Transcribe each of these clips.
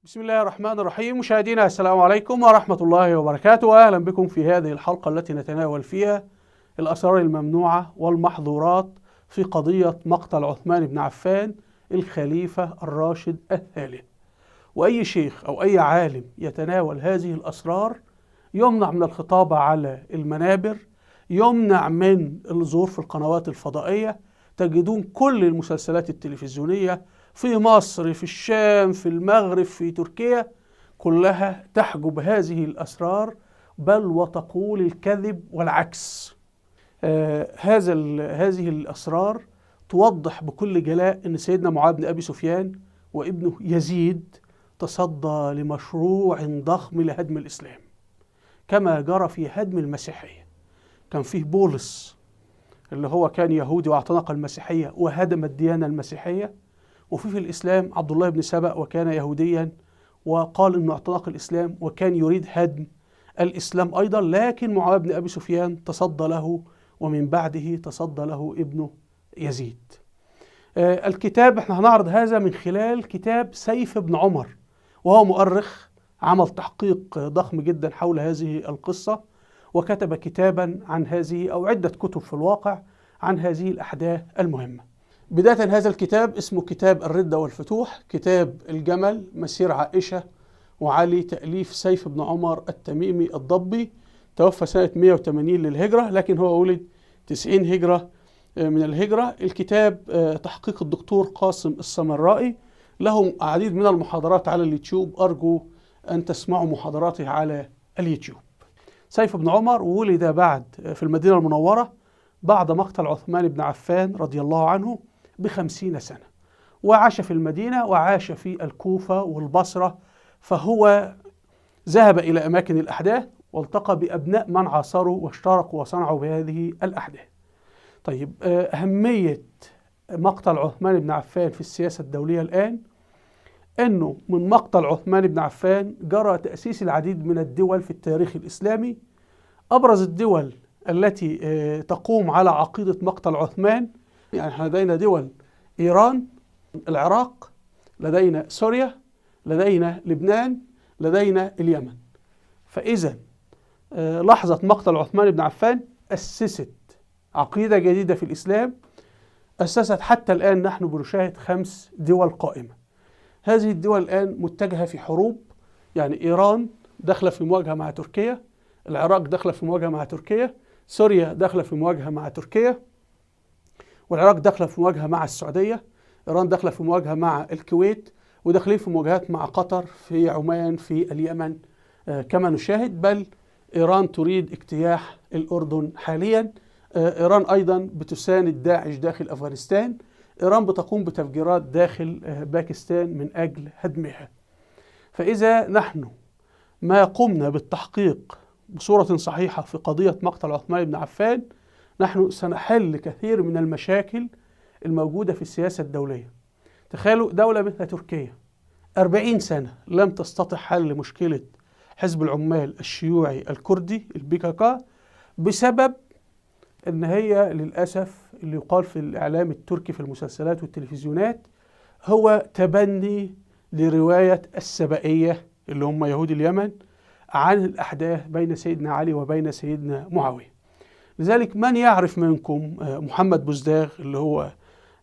بسم الله الرحمن الرحيم. مشاهدينا السلام عليكم ورحمة الله وبركاته، وأهلا بكم في هذه الحلقة التي نتناول فيها الأسرار الممنوعة والمحظورات في قضية مقتل عثمان بن عفان الخليفة الراشد الثالث. وأي شيخ أو أي عالم يتناول هذه الأسرار يمنع من الخطابة على المنابر، يمنع من الظهور في القنوات الفضائية. تجدون كل المسلسلات التلفزيونية في مصر، في الشام، في المغرب، في تركيا، كلها تحجب هذه الأسرار، بل وتقول الكذب والعكس. هذه الأسرار توضح بكل جلاء أن سيدنا معاذ بن أبي سفيان وابنه يزيد تصدى لمشروع ضخم لهدم الإسلام، كما جرى في هدم المسيحية. كان فيه بولس اللي هو كان يهودي واعتنق المسيحية وهدم الديانة المسيحية، وفي الإسلام عبد الله بن سبأ وكان يهوديا وقال إنه اعتنق الإسلام وكان يريد هدم الإسلام أيضا، لكن معاوية بن أبي سفيان تصدى له، ومن بعده تصدى له ابنه يزيد. الكتاب احنا هنعرض هذا من خلال كتاب سيف بن عمر، وهو مؤرخ عمل تحقيق ضخم جدا حول هذه القصة، وكتب كتابا عن هذه أو عدة كتب في الواقع عن هذه الأحداث المهمة. بداية هذا الكتاب اسمه كتاب الردة والفتوح، كتاب الجمل مسير عائشة وعلي، تأليف سيف بن عمر التميمي الضبي، توفى سنة 180 للهجرة، لكن هو ولد 90 هجرة من الهجرة. الكتاب تحقيق الدكتور قاسم السمرائي، له عديد من المحاضرات على اليوتيوب، أرجو أن تسمعوا محاضراته على اليوتيوب. سيف بن عمر ولد في المدينة المنورة بعد مقتل عثمان بن عفان رضي الله عنه ب50 سنة، وعاش في المدينة وعاش في الكوفة والبصرة، فهو ذهب إلى أماكن الأحداث والتقى بأبناء من عاصروا واشتركوا وصنعوا بهذه الأحداث. طيب، أهمية مقتل عثمان بن عفان في السياسة الدولية الآن أنه من مقتل عثمان بن عفان جرى تأسيس العديد من الدول في التاريخ الإسلامي. أبرز الدول التي تقوم على عقيدة مقتل عثمان، يعني لدينا دول إيران، العراق، لدينا سوريا، لدينا لبنان، لدينا اليمن. فإذا لحظة مقتل عثمان بن عفان أسست عقيدة جديدة في الإسلام، أسست حتى الآن نحن بنشاهد 5 دول قائمة. هذه الدول الآن متجهة في حروب، يعني إيران داخلة في مواجهة مع تركيا، العراق داخلة في مواجهة مع تركيا، سوريا داخلة في مواجهة مع تركيا، والعراق داخلة في مواجهة مع السعودية، إيران داخلة في مواجهة مع الكويت، وداخلين في مواجهات مع قطر، في عمان، في اليمن كما نشاهد. بل إيران تريد اجتياح الأردن حاليا. إيران أيضا بتساند داعش داخل أفغانستان. إيران بتقوم بتفجيرات داخل باكستان من أجل هدمها. فإذا نحن ما قمنا بالتحقيق بصورة صحيحة في قضية مقتل عثمان بن عفان، نحن سنحل كثير من المشاكل الموجودة في السياسة الدولية. تخيلوا دولة مثل تركيا 40 سنة لم تستطع حل مشكلة حزب العمال الشيوعي الكردي البيكاكا، بسبب أن هي للأسف اللي يقال في الإعلام التركي في المسلسلات والتلفزيونات هو تبني لرواية السبائية اللي هم يهود اليمن عن الأحداث بين سيدنا علي وبين سيدنا معاوية. لذلك من يعرف منكم محمد بوزداغ اللي هو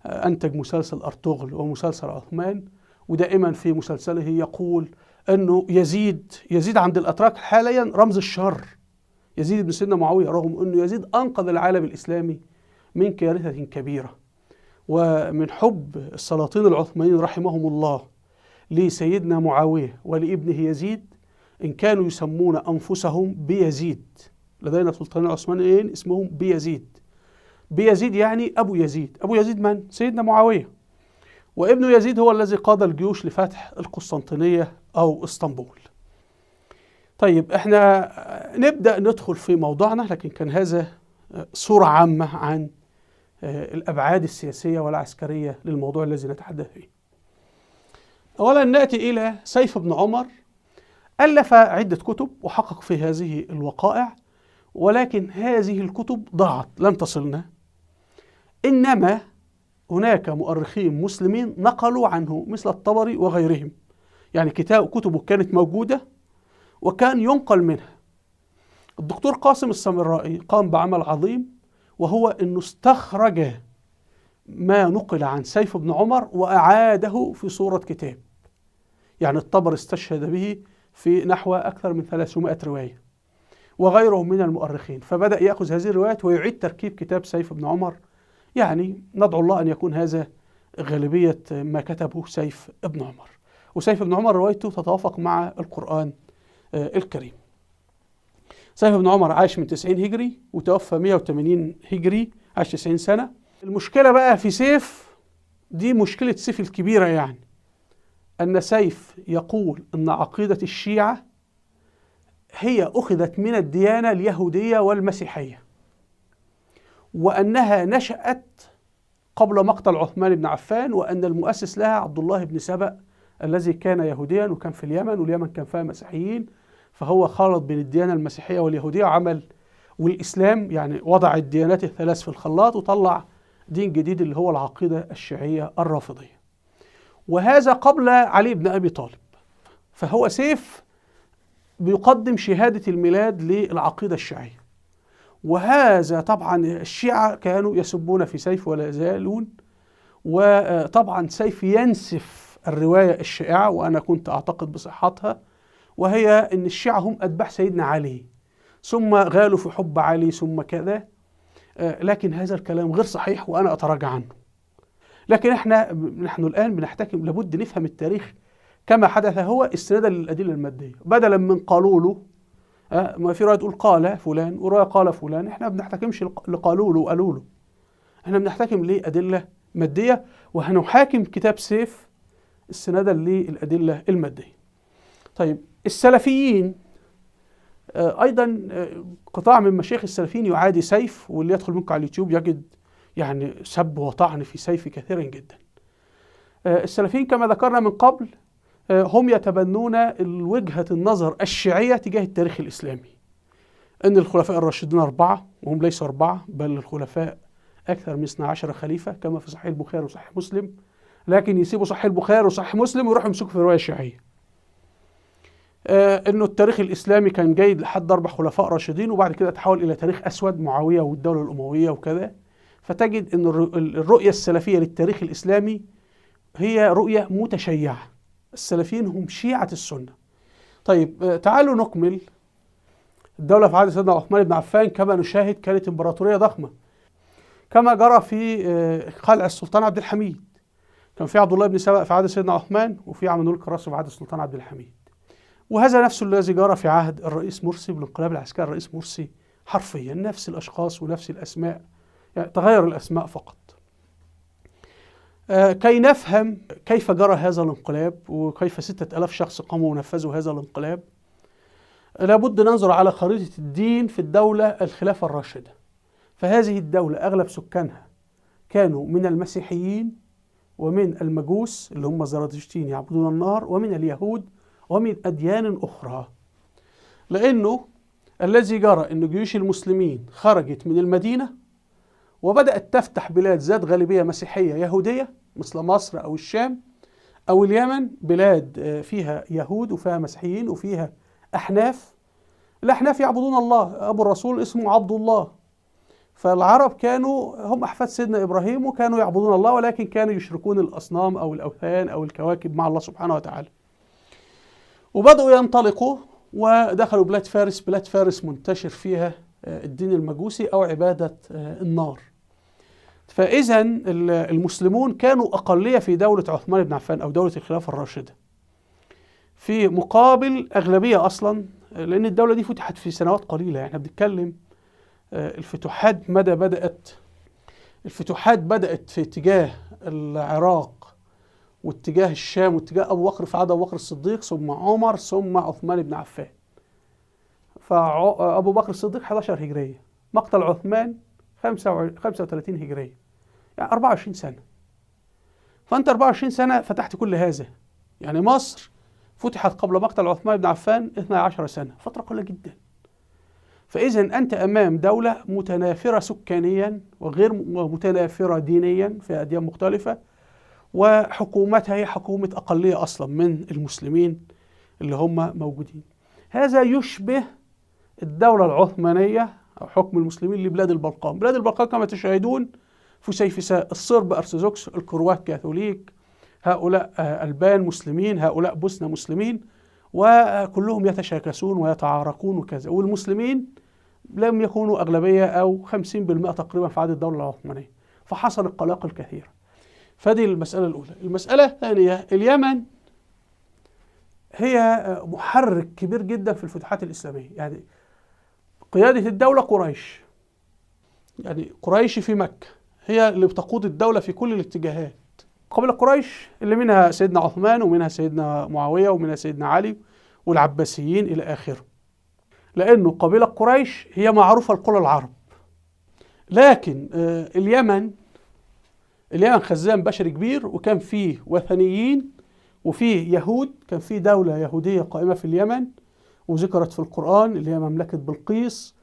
أنتج مسلسل أرطغرل ومسلسل عثمان، ودائما في مسلسله يقول أنه يزيد عند الأتراك حاليا رمز الشر، يزيد بن سيدنا معاوية، رغم أنه يزيد أنقذ العالم الإسلامي من كارثة كبيرة. ومن حب السلاطين العثمانيين رحمهم الله لسيدنا معاوية ولابنه يزيد، إن كانوا يسمون أنفسهم بيزيد. لدينا سلطانين عثمانيين اسمهم بيزيد يعني أبو يزيد. أبو يزيد من؟ سيدنا معاوية، وابن يزيد هو الذي قاد الجيوش لفتح القسطنطينية أو اسطنبول. طيب، احنا نبدأ ندخل في موضوعنا، لكن كان هذا صورة عامة عن الأبعاد السياسية والعسكرية للموضوع الذي نتحدث فيه. أولا نأتي إلى سيف بن عمر. ألف عدة كتب وحقق في هذه الوقائع، ولكن هذه الكتب ضاعت لم تصلنا. إنما هناك مؤرخين مسلمين نقلوا عنه مثل الطبري وغيرهم، يعني كتبه كانت موجودة وكان ينقل منها. الدكتور قاسم السامرائي قام بعمل عظيم، وهو أنه استخرج ما نقل عن سيف بن عمر وأعاده في صورة كتاب. يعني الطبري استشهد به في نحو أكثر من 300 رواية وغيره من المؤرخين، فبدأ يأخذ هذه الروايات ويعيد تركيب كتاب سيف بن عمر. يعني ندعو الله أن يكون هذا غالبية ما كتبه سيف بن عمر. وسيف بن عمر روايته تتوافق مع القرآن الكريم. سيف بن عمر عاش من 90 هجري وتوفى 180 هجري، عاش 90 سنة. المشكلة بقى في سيف، دي مشكلة سيف الكبيرة، يعني أن سيف يقول أن عقيدة الشيعة هي أخذت من الديانة اليهودية والمسيحية، وأنها نشأت قبل مقتل عثمان بن عفان، وأن المؤسس لها عبد الله بن سبأ الذي كان يهوديا وكان في اليمن، واليمن كان فيها مسيحيين، فهو خلط بين الديانة المسيحية واليهودية وعمل والإسلام، يعني وضع الديانات الثلاث في الخلاط وطلع دين جديد اللي هو العقيدة الشيعية الرافضية، وهذا قبل علي بن أبي طالب. فهو سيف بيقدم شهادة الميلاد للعقيدة الشيعية، وهذا طبعا الشيعة كانوا يسبون في سيف ولا يزالون. وطبعا سيف ينسف الرواية الشائعة، وأنا كنت أعتقد بصحتها، وهي أن الشيعة هم أتباع سيدنا علي، ثم غالوا في حب علي ثم كذا، لكن هذا الكلام غير صحيح وأنا أتراجع عنه. لكن نحن الآن بنحتكم، لابد نفهم التاريخ كما حدث هو استنادا للأدلة المادية، بدلا من قالوا له ما في رواية تقول قال فلان ورواية قال فلان. احنا ما بنحتكمش لقالوا له وقالوا له، احنا بنحتكم لأدلة مادية، وهنحاكم كتاب سيف استنادا للأدلة المادية. طيب السلفيين أيضا قطاع من مشايخ السلفيين يعادي سيف، واللي يدخل منكم على اليوتيوب يجد يعني سب وطعن في سيف كثيرا جدا. السلفيين كما ذكرنا من قبل هم يتبنون وجهة النظر الشيعية تجاه التاريخ الإسلامي، أن الخلفاء الراشدين 4، وهم ليسوا 4، بل الخلفاء أكثر من 12 خليفة كما في صحيح البخاري وصحيح مسلم، لكن يسيبوا صحيح البخاري وصحيح مسلم ويروحوا يمسكوا في رواية شيعية. أنه التاريخ الإسلامي كان جيد لحد 4 خلفاء راشدين، وبعد كده تحول إلى تاريخ أسود، معاوية والدولة الأموية وكذا. فتجد أن الرؤية السلفية للتاريخ الإسلامي هي رؤية متشيعة. السلفيين هم شيعة السنة. طيب تعالوا نكمل. الدولة في عهد سيدنا عثمان بن عفان كما نشاهد كانت إمبراطورية ضخمة، كما جرى في قلع السلطان عبد الحميد. كان في عبد الله بن سبأ في عهد سيدنا عثمان، وفي عمنول الكراسي في عهد السلطان عبد الحميد. وهذا نفس الذي جرى في عهد الرئيس مرسي بالانقلاب العسكري. الرئيس مرسي حرفيا نفس الأشخاص ونفس الأسماء، يعني تغير الأسماء فقط. كي نفهم كيف جرى هذا الانقلاب وكيف 6000 شخص قاموا ونفذوا هذا الانقلاب، لابد ننظر على خريطة الدين في الدولة الخلافة الراشدة. فهذه الدولة أغلب سكانها كانوا من المسيحيين ومن المجوس اللي هم زرادشتين يعبدون النار، ومن اليهود ومن أديان أخرى. لأنه الذي جرى أن جيوش المسلمين خرجت من المدينة وبدأت تفتح بلاد ذات غالبية مسيحية يهودية مثل مصر أو الشام أو اليمن، بلاد فيها يهود وفيها مسيحيين وفيها أحناف. الأحناف يعبدون الله، أبو الرسول اسمه عبد الله. فالعرب كانوا هم أحفاد سيدنا إبراهيم وكانوا يعبدون الله، ولكن كانوا يشركون الأصنام أو الأوثان أو الكواكب مع الله سبحانه وتعالى. وبدأوا ينطلقوا ودخلوا بلاد فارس. بلاد فارس منتشر فيها الدين المجوسي أو عبادة النار. فإذا المسلمون كانوا أقلية في دولة عثمان بن عفان أو دولة الخلافة الراشدة، في مقابل أغلبية أصلا، لأن الدولة دي فتحت في سنوات قليلة. احنا بنتكلم الفتوحات مدى بدأت. الفتوحات بدأت في اتجاه العراق واتجاه الشام واتجاه أبو بكر في عهد أبو بكر الصديق، ثم عمر، ثم عثمان بن عفان. فأبو بكر الصديق 11 هجرية، مقتل عثمان 35 هجرية، يعني 24 سنة. فأنت 24 سنة فتحت كل هذا. يعني مصر فتحت قبل مقتل عثمان بن عفان 12 سنة، فترة قليلة جدا. فإذا أنت أمام دولة متنافرة سكانيا وغير متنافرة دينيا في أديان مختلفة، وحكومتها هي حكومة أقلية أصلا من المسلمين اللي هم موجودين. هذا يشبه الدولة العثمانية أو حكم المسلمين لبلاد البلقان. بلاد البلقان كما تشاهدون فسيفساء، الصرب أرثوذكس، الكروات كاثوليك، هؤلاء ألبان مسلمين، هؤلاء بوسنة مسلمين، وكلهم يتشاكسون ويتعاركون وكذا، والمسلمين لم يكونوا أغلبية أو 50% تقريبا في عدد الدولة العثمانية، فحصلت قلاقل كثيرة. فدي المسألة الأولى. المسألة الثانية، اليمن هي محرك كبير جدا في الفتوحات الإسلامية. يعني قيادة الدولة قريش، يعني قريش في مكة هي اللي بتقود الدولة في كل الاتجاهات. قبيلة قريش اللي منها سيدنا عثمان ومنها سيدنا معاوية ومنها سيدنا علي والعباسيين إلى آخره، لأنه قبيلة قريش هي معروفة لكل العرب. لكن اليمن خزان بشري كبير، وكان فيه وثنيين وفيه يهود. كان فيه دولة يهودية قائمة في اليمن وذكرت في القرآن اللي هي مملكة بلقيس،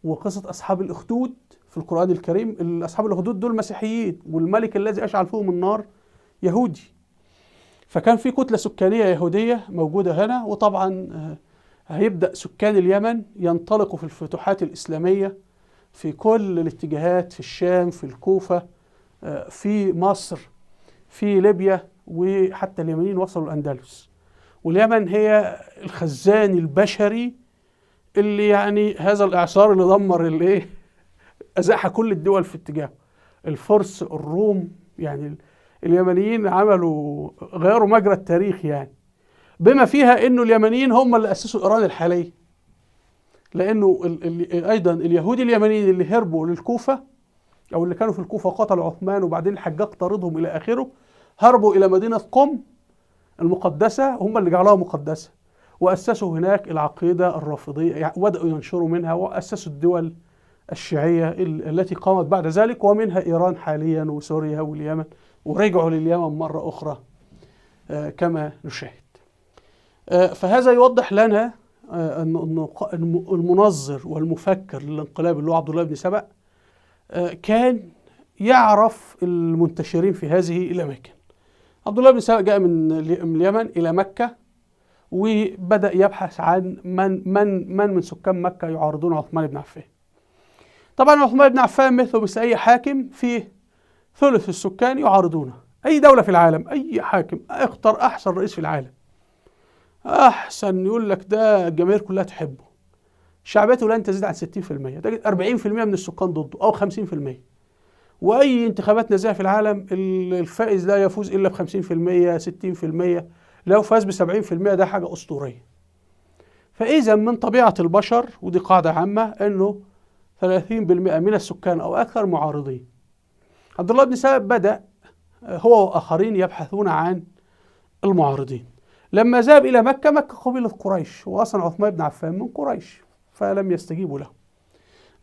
وقصة أصحاب الأخدود في القرآن الكريم. أصحاب الأخدود دول مسيحيين، والملك الذي أشعل فيهم النار يهودي. فكان في كتلة سكانية يهودية موجودة هنا. وطبعا هيبدأ سكان اليمن ينطلقوا في الفتوحات الإسلامية في كل الاتجاهات، في الشام، في الكوفة، في مصر، في ليبيا، وحتى اليمنيين وصلوا الأندلس. واليمن هي الخزان البشري اللي يعني هذا الإعصار اللي دمر أزاح كل الدول في اتجاهه. الفرس، الروم، يعني اليمنيين غيروا مجرى التاريخ، يعني بما فيها انه اليمنيين هم اللي اسسوا ايران الحاليه. لانه ايضا اليهود اليمنيين اللي هربوا للكوفه او اللي كانوا في الكوفه وقتلوا عثمان وبعدين الحجاج طردهم الى اخره، هربوا الى مدينه قم المقدسه، هم اللي جعلوها مقدسه، واسسوا هناك العقيده الرافضيه، يعني وبداوا ينشروا منها، واسسوا الدول الشيعيه التي قامت بعد ذلك، ومنها ايران حاليا وسوريا واليمن، ورجعوا لليمن مره اخرى كما نشاهد. فهذا يوضح لنا أن المنظر والمفكر للانقلاب اللي هو عبد الله بن سبأ كان يعرف المنتشرين في هذه الأماكن. عبد الله بن سبأ جاء من اليمن إلى مكة، وبدأ يبحث عن من سكان مكة يعارضون عثمان بن عفان. طبعا عثمان بن عفان مثل أي حاكم فيه ثلث السكان يعارضونه. أي دولة في العالم، أي حاكم اختار أحسن رئيس في العالم، أحسن، يقول لك ده الجماهير كلها تحبه، شعبيته لن تزيد عن 60%، تجد 40% من السكان ضده أو 50%. وأي انتخابات نزيهة في العالم الفائز لا يفوز إلا ب50%، 60%، لو فاز ب70% ده حاجة أسطورية. فإذا من طبيعة البشر، ودي قاعدة عامة، أنه 30% من السكان أو أكثر معارضين. عبد الله بن سبأ بدأ هو وآخرين يبحثون عن المعارضين. لما ذهب إلى مكة، مكة قبيلة قريش، وأصلا عثمان بن عفان من قريش، فلم يستجيبوا له.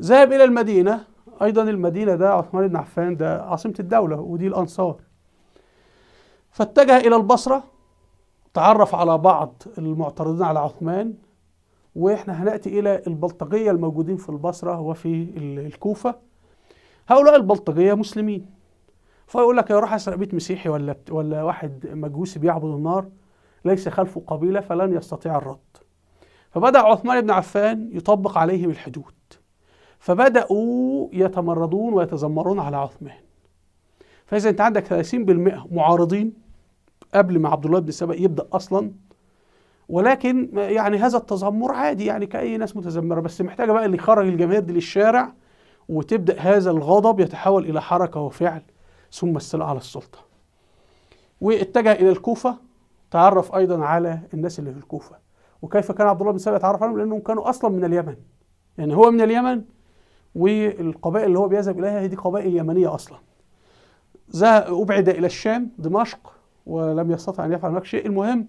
ذهب إلى المدينة، أيضا المدينة ده عثمان بن عفان ده عاصمة الدولة، ودي الأنصار. فاتجه إلى البصرة، تعرف على بعض المعترضين على عثمان، وإحنا هنأتي إلى البلطجية الموجودين في البصرة وفي الكوفة. هؤلاء البلطجية مسلمين، فيقول لك يروح أسرق بيت مسيحي ولا واحد مجوسي بيعبد النار، ليس خلفه قبيلة، فلن يستطيع الرد. فبدأ عثمان بن عفان يطبق عليهم الحدود، فبدأوا يتمردون ويتذمرون على عثمان. فإذا أنت عندك 30% معارضين قبل ما عبد الله بن سبأ يبدأ أصلا، ولكن يعني هذا التذمر عادي، يعني كأي ناس متذمرة، بس محتاجة بقى اللي يخرج الجماهير دي للشارع، وتبدأ هذا الغضب يتحول إلى حركة وفعل ثم استيلاء على السلطة. واتجه إلى الكوفة، تعرف أيضا على الناس اللي في الكوفة. وكيف كان عبد الله بن سبأ يتعرف عليهم؟ لأنهم كانوا أصلا من اليمن، يعني هو من اليمن، والقبائل اللي هو بيذهب إليها هي دي قبائل يمنية أصلا. أبعد إلى الشام، دمشق، ولم يستطع أن يفعل هناك شيء. المهم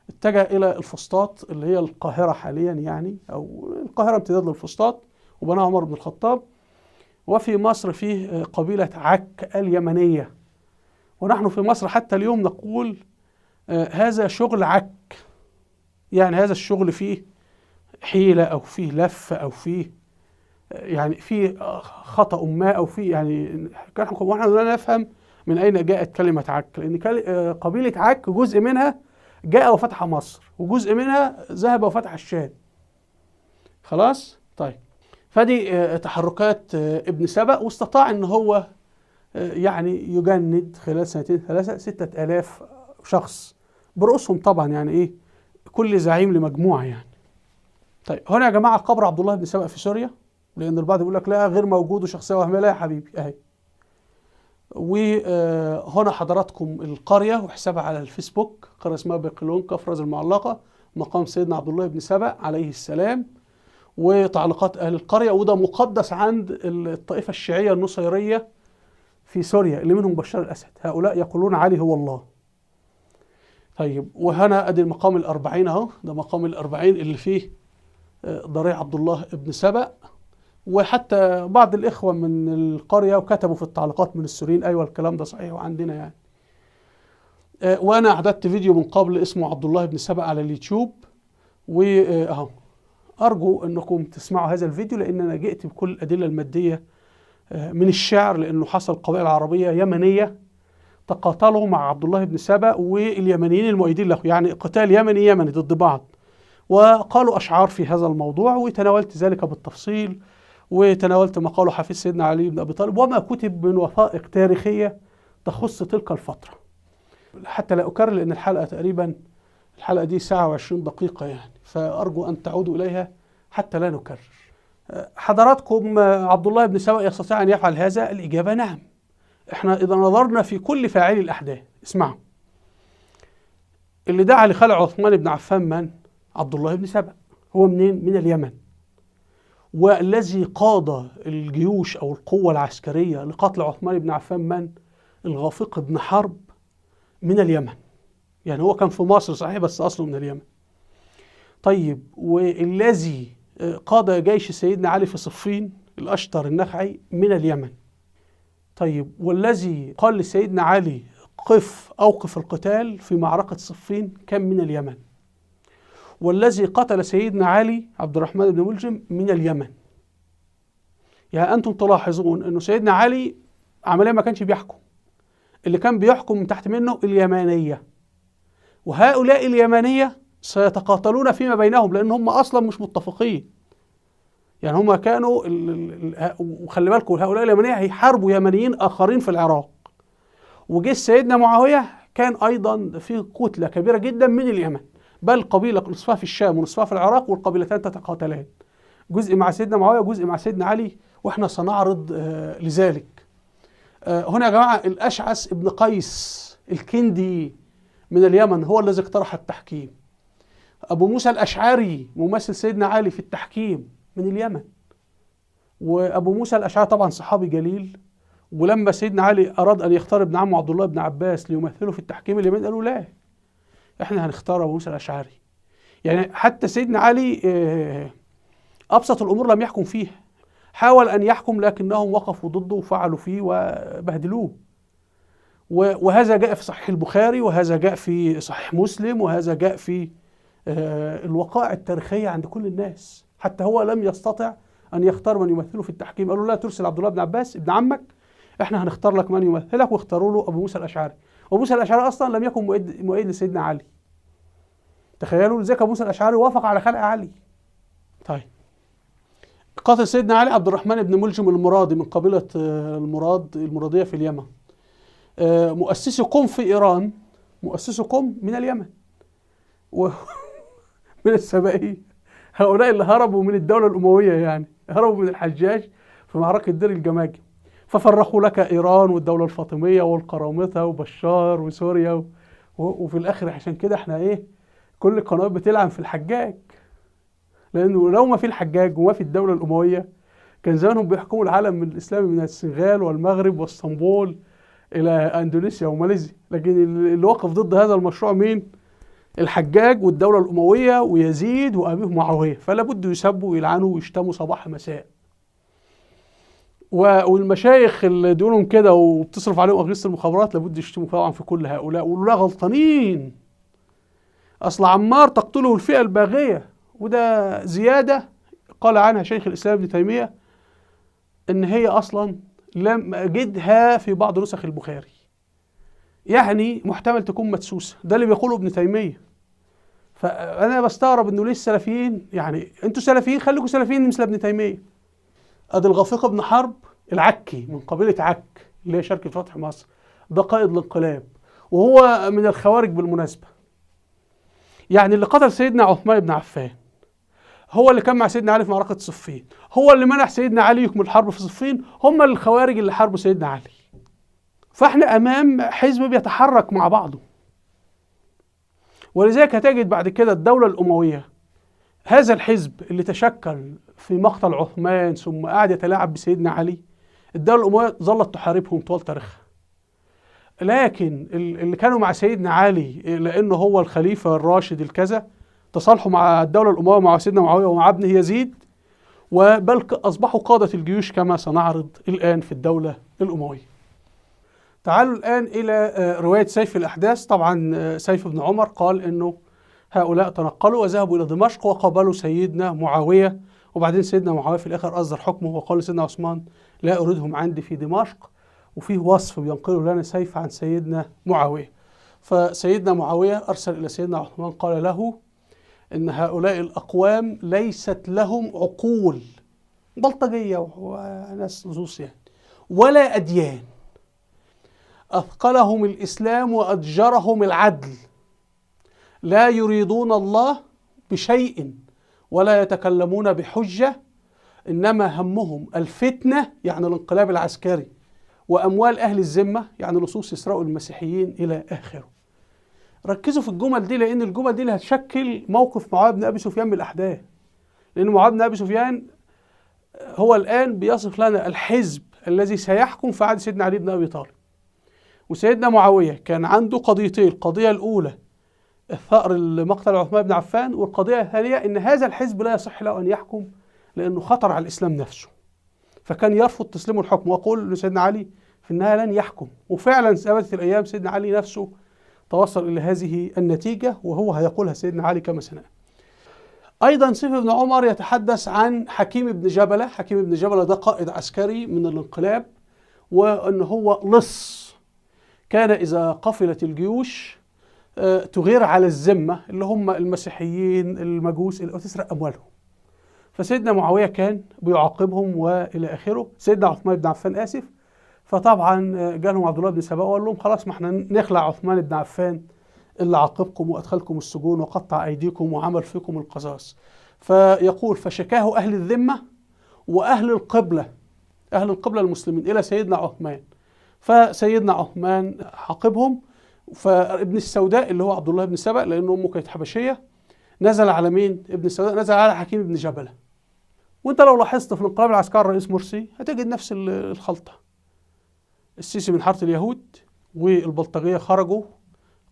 اتجه إلى الفسطاط اللي هي القاهرة حاليا، يعني أو القاهرة امتداد للفسطاط، وبناها عمر بن الخطاب. وفي مصر فيه قبيلة عك اليمنية، ونحن في مصر حتى اليوم نقول هذا شغل عك، يعني هذا الشغل فيه حيلة أو فيه لف أو فيه يعني فيه خطأ ما، أو فيه يعني ونحن لا نفهم من أين جاءت كلمة عك؟ لأن قبيلة عك جزء منها جاء وفتح مصر، وجزء منها ذهب وفتح الشام. خلاص؟ طيب، فدي تحركات ابن سبأ، واستطاع ان هو يعني يجند خلال سنتين ثلاثة 6000 شخص برؤوسهم طبعا، يعني ايه، كل زعيم لمجموعة يعني. طيب هنا يا جماعة قبر عبد الله بن سبأ في سوريا، لأن البعض يقول لك لا غير موجود وشخصية وهمية. لا يا حبيبي، أهي. وهنا حضراتكم القرية وحسابها على الفيسبوك، قرية اسمها بقلون كفرز المعلقة، مقام سيدنا عبد الله بن سبأ عليه السلام، وتعليقات أهل القرية. وده مقدس عند الطائفة الشيعية النصيرية في سوريا اللي منهم بشار الأسد، هؤلاء يقولون علي هو الله. طيب، وهنا أدي المقام الأربعين أهو، ده مقام الأربعين اللي فيه ضريح عبد الله بن سبأ. وحتى بعض الإخوة من القرية وكتبوا في التعليقات من السوريين أيوة الكلام ده صحيح وعندنا يعني. وأنا أعددت فيديو من قبل اسمه عبد الله بن سبأ على اليوتيوب، وأهو أرجو أنكم تسمعوا هذا الفيديو، لأن أنا جئت بكل الأدلة المادية من الشعر، لأنه حصل قبائل عربية يمنية تقاتلوا مع عبد الله بن سبأ واليمنيين المؤيدين له، يعني قتال يمني ضد بعض، وقالوا أشعار في هذا الموضوع، وتناولت ذلك بالتفصيل، وتناولت ما قاله حفيد سيدنا علي بن أبي طالب وما كتب من وثائق تاريخية تخص تلك الفترة. حتى لا أكرر، لأن الحلقة تقريبا الحلقة دي ساعة و20 دقيقة يعني، فأرجو أن تعودوا إليها حتى لا نكرر. حضراتكم عبد الله بن سبأ يستطيع أن يفعل هذا؟ الإجابة نعم. إحنا إذا نظرنا في كل فاعلي الأحداث، اسمعوا، اللي دعا لخلع عثمان بن عفان من؟ عبد الله بن سبأ. هو منين؟ من اليمن. والذي قاد الجيوش أو القوة العسكرية لقتل عثمان بن عفان من؟ الغافق بن حرب من اليمن. يعني هو كان في مصر صحيح بس أصله من اليمن. طيب، والذي قاد جيش سيدنا علي في صفين الأشتر النخعي من اليمن. طيب، والذي قال لسيدنا علي أوقف القتال في معركة صفين كان من اليمن. والذي قتل سيدنا علي عبد الرحمن بن ملجم من اليمن. يعني أنتم تلاحظون أنه سيدنا علي عمليا ما كانش بيحكم، اللي كان بيحكم من تحت منه اليمانية، وهؤلاء اليمانية سيتقاتلون فيما بينهم لأن هم أصلا مش متفقين. يعني هم كانوا وخلي بالكم هؤلاء اليمانية هيحاربوا يمنيين آخرين في العراق، وجيش سيدنا معاوية كان أيضا في كتلة كبيرة جدا من اليمن، بل قبيلة نصفها في الشام ونصفها في العراق، والقبيلتان تتقاتلان، جزء مع سيدنا معاوية وجزء مع سيدنا علي، وإحنا سنعرض لذلك. هنا يا جماعة الأشعث ابن قيس الكندي من اليمن هو الذي اقترح التحكيم. أبو موسى الأشعري ممثل سيدنا علي في التحكيم من اليمن. وأبو موسى الأشعري طبعا صحابي جليل، ولما سيدنا علي أراد أن يختار ابن عمه عبد الله بن عباس ليمثله في التحكيم اليمن قالوا لا، احنا هنختار أبو موسى الأشعري. يعني حتى سيدنا علي أبسط الأمور لم يحكم فيها، حاول أن يحكم لكنهم وقفوا ضده وفعلوا فيه وبهدلوه. وهذا جاء في صحيح البخاري، وهذا جاء في صحيح مسلم، وهذا جاء في الوقائع التاريخية عند كل الناس. حتى هو لم يستطع أن يختار من يمثله في التحكيم، قالوا لا ترسل عبد الله بن عباس ابن عمك، احنا هنختار لك من يمثلك، واختاروا له أبو موسى الأشعري. أبو موسى الأشعري أصلا لم يكن مؤيد لسيدنا علي، تخيلوا، لذلك أبو موسى الأشعري وافق على خلع علي. طيب، قاتل سيدنا علي عبد الرحمن بن ملجم المرادي من قبيلة المرادية في اليمن. مؤسسي قم في إيران، مؤسسي قم من اليمن من السبائية، هؤلاء اللي هربوا من الدولة الأموية، يعني هربوا من الحجاج في معركة دير الجماجم، ففرخوا لك إيران والدولة الفاطمية والقرامطة وبشار وسوريا وفي الآخر عشان كده احنا كل القنوات بتلعن في الحجاج، لأنه لو ما في الحجاج وما في الدولة الأموية كان زمانهم بيحكموا العالم الإسلامي من السنغال والمغرب واسطنبول إلى أندونيسيا وماليزيا. لكن اللي وقف ضد هذا المشروع مين؟ الحجاج والدولة الأموية ويزيد وأبيه معاوية، فلا بد يسبوا ويلعنوا ويشتموا صباح مساء. والمشايخ اللي دولهم كده وبتصرف عليهم أغريسة المخابرات لابد يشتموا طبعا في كل هؤلاء، ويقولوا لا غلطانين، أصل عمار تقتله الفئة الباغية. وده زيادة قال عنها شيخ الإسلام ابن تيمية إن هي أصلا لم أجدها في بعض نسخ البخاري، يعني محتمل تكون مدسوسة. ده اللي بيقوله ابن تيمية. فأنا بستغرب إنه ليه السلفيين، يعني أنتوا سلفيين خليكم سلفيين مثل ابن تيمية. أدي الغفيق بن حرب العكي من قبيلة عك اللي هي شركة فتح مصر، ده قائد الانقلاب وهو من الخوارج بالمناسبة. يعني اللي قتل سيدنا عثمان بن عفان، هو اللي كان مع سيدنا علي في معركة صفين، هو اللي منح سيدنا علي يكمل الحرب في صفين، هم الخوارج اللي حاربوا سيدنا علي. فاحنا امام حزب بيتحرك مع بعضه. ولذلك هتجد بعد كده الدولة الأموية، هذا الحزب اللي تشكل في مقتل عثمان ثم قعد يتلاعب بسيدنا علي، الدولة الأموية ظلت تحاربهم طوال تاريخها. لكن اللي كانوا مع سيدنا علي لأنه هو الخليفة الراشد الكذا، تصالحوا مع الدولة الأموية مع سيدنا معاوية ومع ابنه يزيد، وبل أصبحوا قادة الجيوش كما سنعرض الآن في الدولة الأموية. تعالوا الآن إلى رواية سيف الأحداث. طبعا سيف بن عمر قال إنه هؤلاء تنقلوا وذهبوا إلى دمشق وقابلوا سيدنا معاوية، وبعدين سيدنا معاوية في الآخر أصدر حكمه وقال لسيدنا عثمان لا أريدهم عندي في دمشق. وفيه وصف بينقله لنا سيف عن سيدنا معاوية. فسيدنا معاوية أرسل إلى سيدنا عثمان قال له إن هؤلاء الأقوام ليست لهم عقول، بلطجية وناس نصوص يعني، ولا أديان، أثقلهم الإسلام وأضجرهم العدل، لا يريدون الله بشيء ولا يتكلمون بحجة، إنما همهم الفتنة يعني الانقلاب العسكري، وأموال أهل الذمة يعني لصوص يسرقوا المسيحيين إلى آخره. ركزوا في الجمل دي لأن الجمل دي اللي هتشكل موقف معاوية بن أبي سفيان من الأحداث. لأن معاوية بن أبي سفيان هو الآن بيصف لنا الحزب الذي سيحكم في عهد سيدنا علي بن أبي طالب. وسيدنا معاوية كان عنده قضيتين، القضية الأولى الثأر مقتل عثمان بن عفان، والقضية الثانية إن هذا الحزب لا يصح له أن يحكم لأنه خطر على الإسلام نفسه، فكان يرفض تسليمه الحكم ويقول لسيدنا علي في النهاية لن يحكم. وفعلا ثبتت الأيام سيدنا علي نفسه توصل إلى هذه النتيجة، وهو هيقولها سيدنا علي كما سنأتي. أيضا سيف بن عمر يتحدث عن حكيم بن جبلة. حكيم بن جبلة ده قائد عسكري من الانقلاب، وأن هو لص كان إذا قفلت الجيوش تغير على الذمة اللي هم المسيحيين المجوس وتسرق أموالهم. فسيدنا معاوية كان بيعاقبهم وإلى آخره، سيدنا عثمان بن عفان آسف. فطبعا جالهم عبد الله بن سبأ وقال لهم خلاص ما احنا نخلع عثمان بن عفان اللي عاقبكم وأدخلكم السجون وقطع أيديكم وعمل فيكم القصاص. فيقول فشكاه أهل الذمة وأهل القبلة، أهل القبلة المسلمين إلى سيدنا عثمان. فسيدنا عثمان عاقبهم. فابن السوداء اللي هو عبد الله بن سبأ لأن أمه كانت حبشية نزل على مين؟ ابن السوداء نزل على حكيم بن جبلة. وانت لو لاحظت في الانقلاب العسكري الرئيس مرسي هتجد نفس الخلطة. السيسي من حارة اليهود والبلطجية خرجوا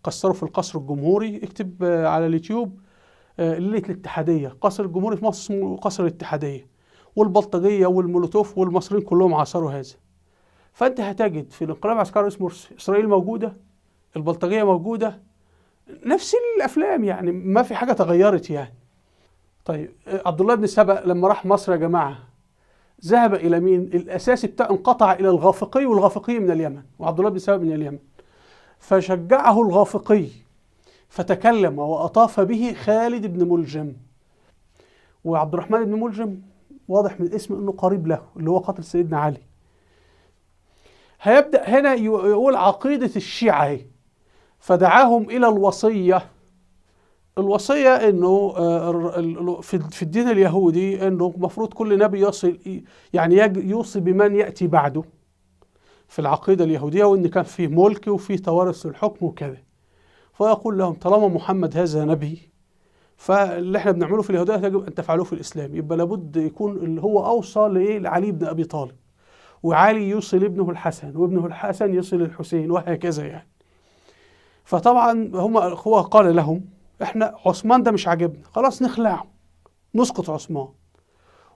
كسروا في القصر الجمهوري. اكتب على اليوتيوب ليلة الاتحادية، قصر الجمهوري في مصر اسمه قصر الاتحادية، والبلطجية والمولوتوف والمصريين كلهم عاصروا هذا. فانت هتجد في الانقلاب العسكري الرئيس مرسي اسرائيل موجودة، البلطجية موجودة، نفس الافلام يعني ما في حاجة تغيرت يعني. طيب عبد الله بن سبأ لما راح مصر يا جماعة ذهب إلى مين؟ الأساسي بتاع انقطع إلى الغافقي، والغافقي من اليمن، وعبد الله بن سبأ من اليمن. فشجعه الغافقي فتكلم وأطاف به خالد بن ملجم. وعبد الرحمن بن ملجم واضح من الاسم أنه قريب له اللي هو قتل سيدنا علي. هيبدأ هنا يقول عقيدة الشيعة، فدعاهم إلى الوصية. الوصية انه في الدين اليهودي انه المفروض كل نبي يوصي يعني يوصي بمن يأتي بعده في العقيدة اليهودية، وان كان فيه ملك وفيه توارث الحكم وكذا. فيقول لهم طالما محمد هذا نبي فاللي احنا بنعمله في اليهودية يجب ان تفعلوه في الاسلام. يبقى لابد يكون اللي هو اوصى لعلي بن ابي طالب، وعلي يوصي لابنه الحسن، وابنه الحسن يوصي للحسين، وهكذا يعني. فطبعا هو قال لهم احنا عثمان ده مش عاجبنا، خلاص نخلعه نسقط عثمان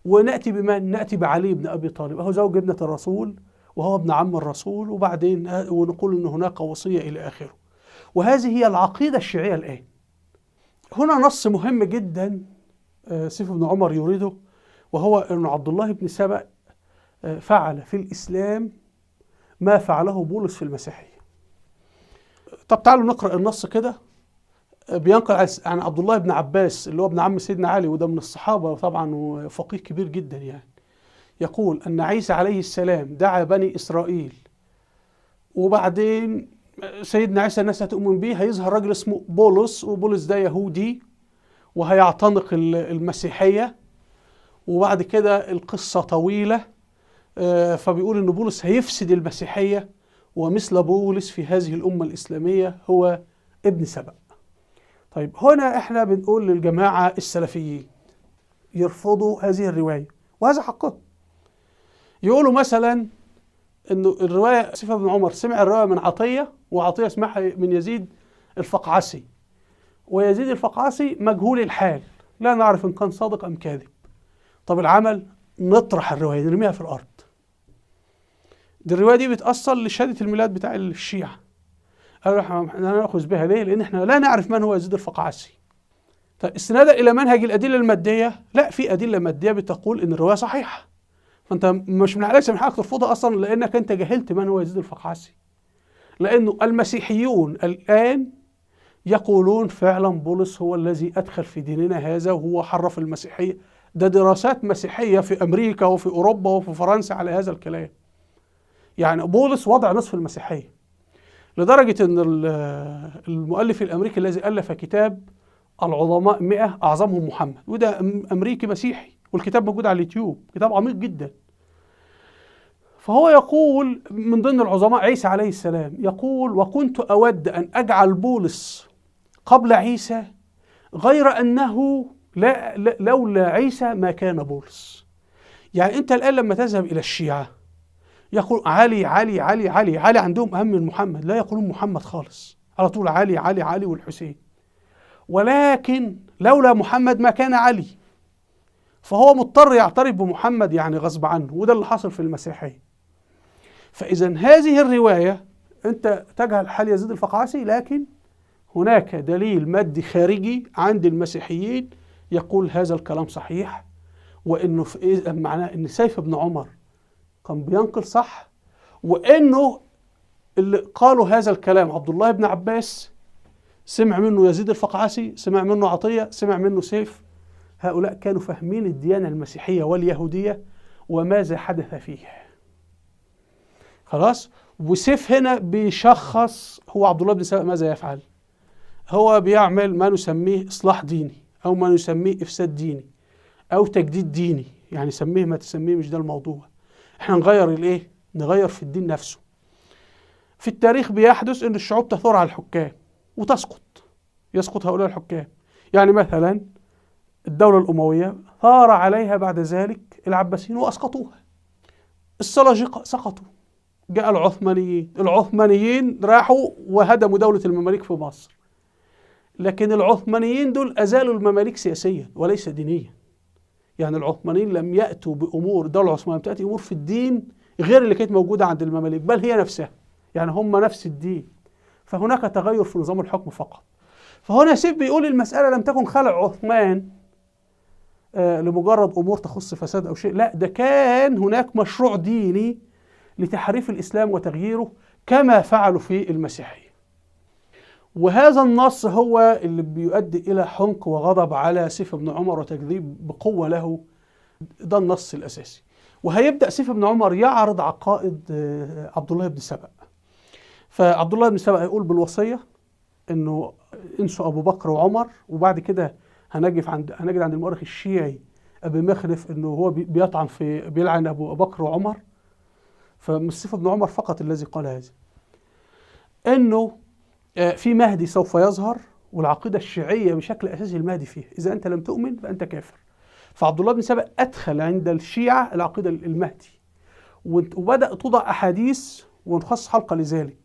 ونأتي بمن؟ نأتي بعلي بن أبي طالب، أهو زوج ابنة الرسول وهو ابن عم الرسول، وبعدين ونقول إن هناك وصية إلى آخره. وهذه هي العقيدة الشيعية الآن. هنا نص مهم جدا سيف بن عمر يريده، وهو أن عبد الله بن سبأ فعل في الإسلام ما فعله بولس في المسيحية. طب تعالوا نقرأ النص كده. بينقل عن عبد الله بن عباس اللي هو ابن عم سيدنا علي، وده من الصحابة طبعا وفقيه كبير جدا يعني. يقول أن عيسى عليه السلام دعا بني إسرائيل، وبعدين سيدنا عيسى الناس هتؤمن بيه، هيظهر راجل اسمه بولس، وبولس ده يهودي وهيعتنق المسيحية، وبعد كده القصة طويلة. فبيقول إن بولس هيفسد المسيحية، ومثل بولس في هذه الأمة الإسلامية هو ابن سبأ. طيب هنا احنا بنقول للجماعة السلفيين يرفضوا هذه الرواية، وهذا حقهم. يقولوا مثلا انه الرواية سيف بن عمر سمع الرواية من عطية، وعطية سمعها من يزيد الفقعسي، ويزيد الفقعسي مجهول الحال، لا نعرف ان كان صادق ام كاذب. طب العمل نطرح الرواية، نرميها في الارض. دي الرواية دي بتأصل لشهادة الميلاد بتاع الشيعة. قالوا احنا نأخذ بها ليه؟ لان احنا لا نعرف من هو يزيد الفقعسي. طيب استنادا الى منهج الادله الماديه، لا، في ادله ماديه بتقول ان الروايه صحيحه، فانت مش من حقك ترفضها اصلا، لانك انت جهلت من هو يزيد الفقعسي. لانه المسيحيون الان يقولون فعلا بولس هو الذي ادخل في ديننا هذا، وهو حرف المسيحيه. ده دراسات مسيحيه في امريكا وفي اوروبا وفي فرنسا على هذا الكلام. يعني بولس وضع نصف المسيحيه، لدرجه ان المؤلف الامريكي الذي الف كتاب العظماء 100 أعظمهم محمد، وده أمريكي مسيحي، والكتاب موجود على اليوتيوب، كتاب عميق جدا. فهو يقول من ضمن العظماء عيسى عليه السلام، يقول وكنت أود أن أجعل بولس قبل عيسى، غير أنه لولا عيسى ما كان بولس. يعني أنت الآن لما تذهب إلى الشيعة يقول علي علي علي علي علي، عندهم أهم من محمد، لا يقولون محمد خالص، على طول علي علي علي والحسين. ولكن لولا محمد ما كان علي، فهو مضطر يعترف بمحمد يعني غصب عنه، وده اللي حصل في المسيحية. فإذا هذه الرواية أنت تجهل حال يزيد الفقعسي، لكن هناك دليل مادي خارجي عند المسيحيين يقول هذا الكلام صحيح، وإنه معناه إن سيف بن عمر كان بينقل صح، وإنه اللي قالوا هذا الكلام عبد الله بن عباس، سمع منه يزيد الفقعسي، سمع منه عطية، سمع منه سيف. هؤلاء كانوا فاهمين الديانة المسيحية واليهودية وماذا حدث فيه. خلاص. وسيف هنا بيشخص هو عبد الله بن سبأ ماذا يفعل. هو بيعمل ما نسميه إصلاح ديني، أو ما نسميه إفساد ديني، أو تجديد ديني، يعني سميه ما تسميه، مش ده الموضوع. احنا نغير الايه؟ نغير في الدين نفسه. في التاريخ بيحدث ان الشعوب تثور على الحكام وتسقط، يسقط هؤلاء الحكام. يعني مثلا الدولة الأموية ثار عليها بعد ذلك العباسيين وأسقطوها. السلاجقة سقطوا، جاء العثمانيين راحوا وهدموا دولة المماليك في مصر. لكن العثمانيين دول أزالوا المماليك سياسيا وليس دينيا. يعني العثمانيين لم يأتوا بأمور، الدولة العثمانية تأتي أمور في الدين غير اللي كانت موجودة عند المماليك، بل هي نفسها، يعني هم نفس الدين. فهناك تغير في نظام الحكم فقط. فهنا سيف بيقول المسألة لم تكن خلع عثمان لمجرد أمور تخص فساد أو شيء، لا، ده كان هناك مشروع ديني لتحريف الإسلام وتغييره كما فعلوا في المسيحية. وهذا النص هو اللي بيؤدي إلى حنق وغضب على سيف بن عمر وتكذيب بقوة له. ده النص الأساسي. وهيبدأ سيف بن عمر يعرض عقائد عبد الله بن سبأ. فعبد الله بن سبأ يقول بالوصية إنه انسوا أبو بكر وعمر، وبعد كده هنجد عند المؤرخ الشيعي أبي مخلف إنه هو بيلعن أبو بكر وعمر. فسيف بن عمر فقط الذي قال هذا، إنه في مهدي سوف يظهر، والعقيدة الشيعية بشكل أساسي المهدي فيه، إذا أنت لم تؤمن فأنت كافر. فعبد الله بن سبأ أدخل عند الشيعة العقيدة المهدي، وبدأ توضع أحاديث ونخصص حلقة لذلك.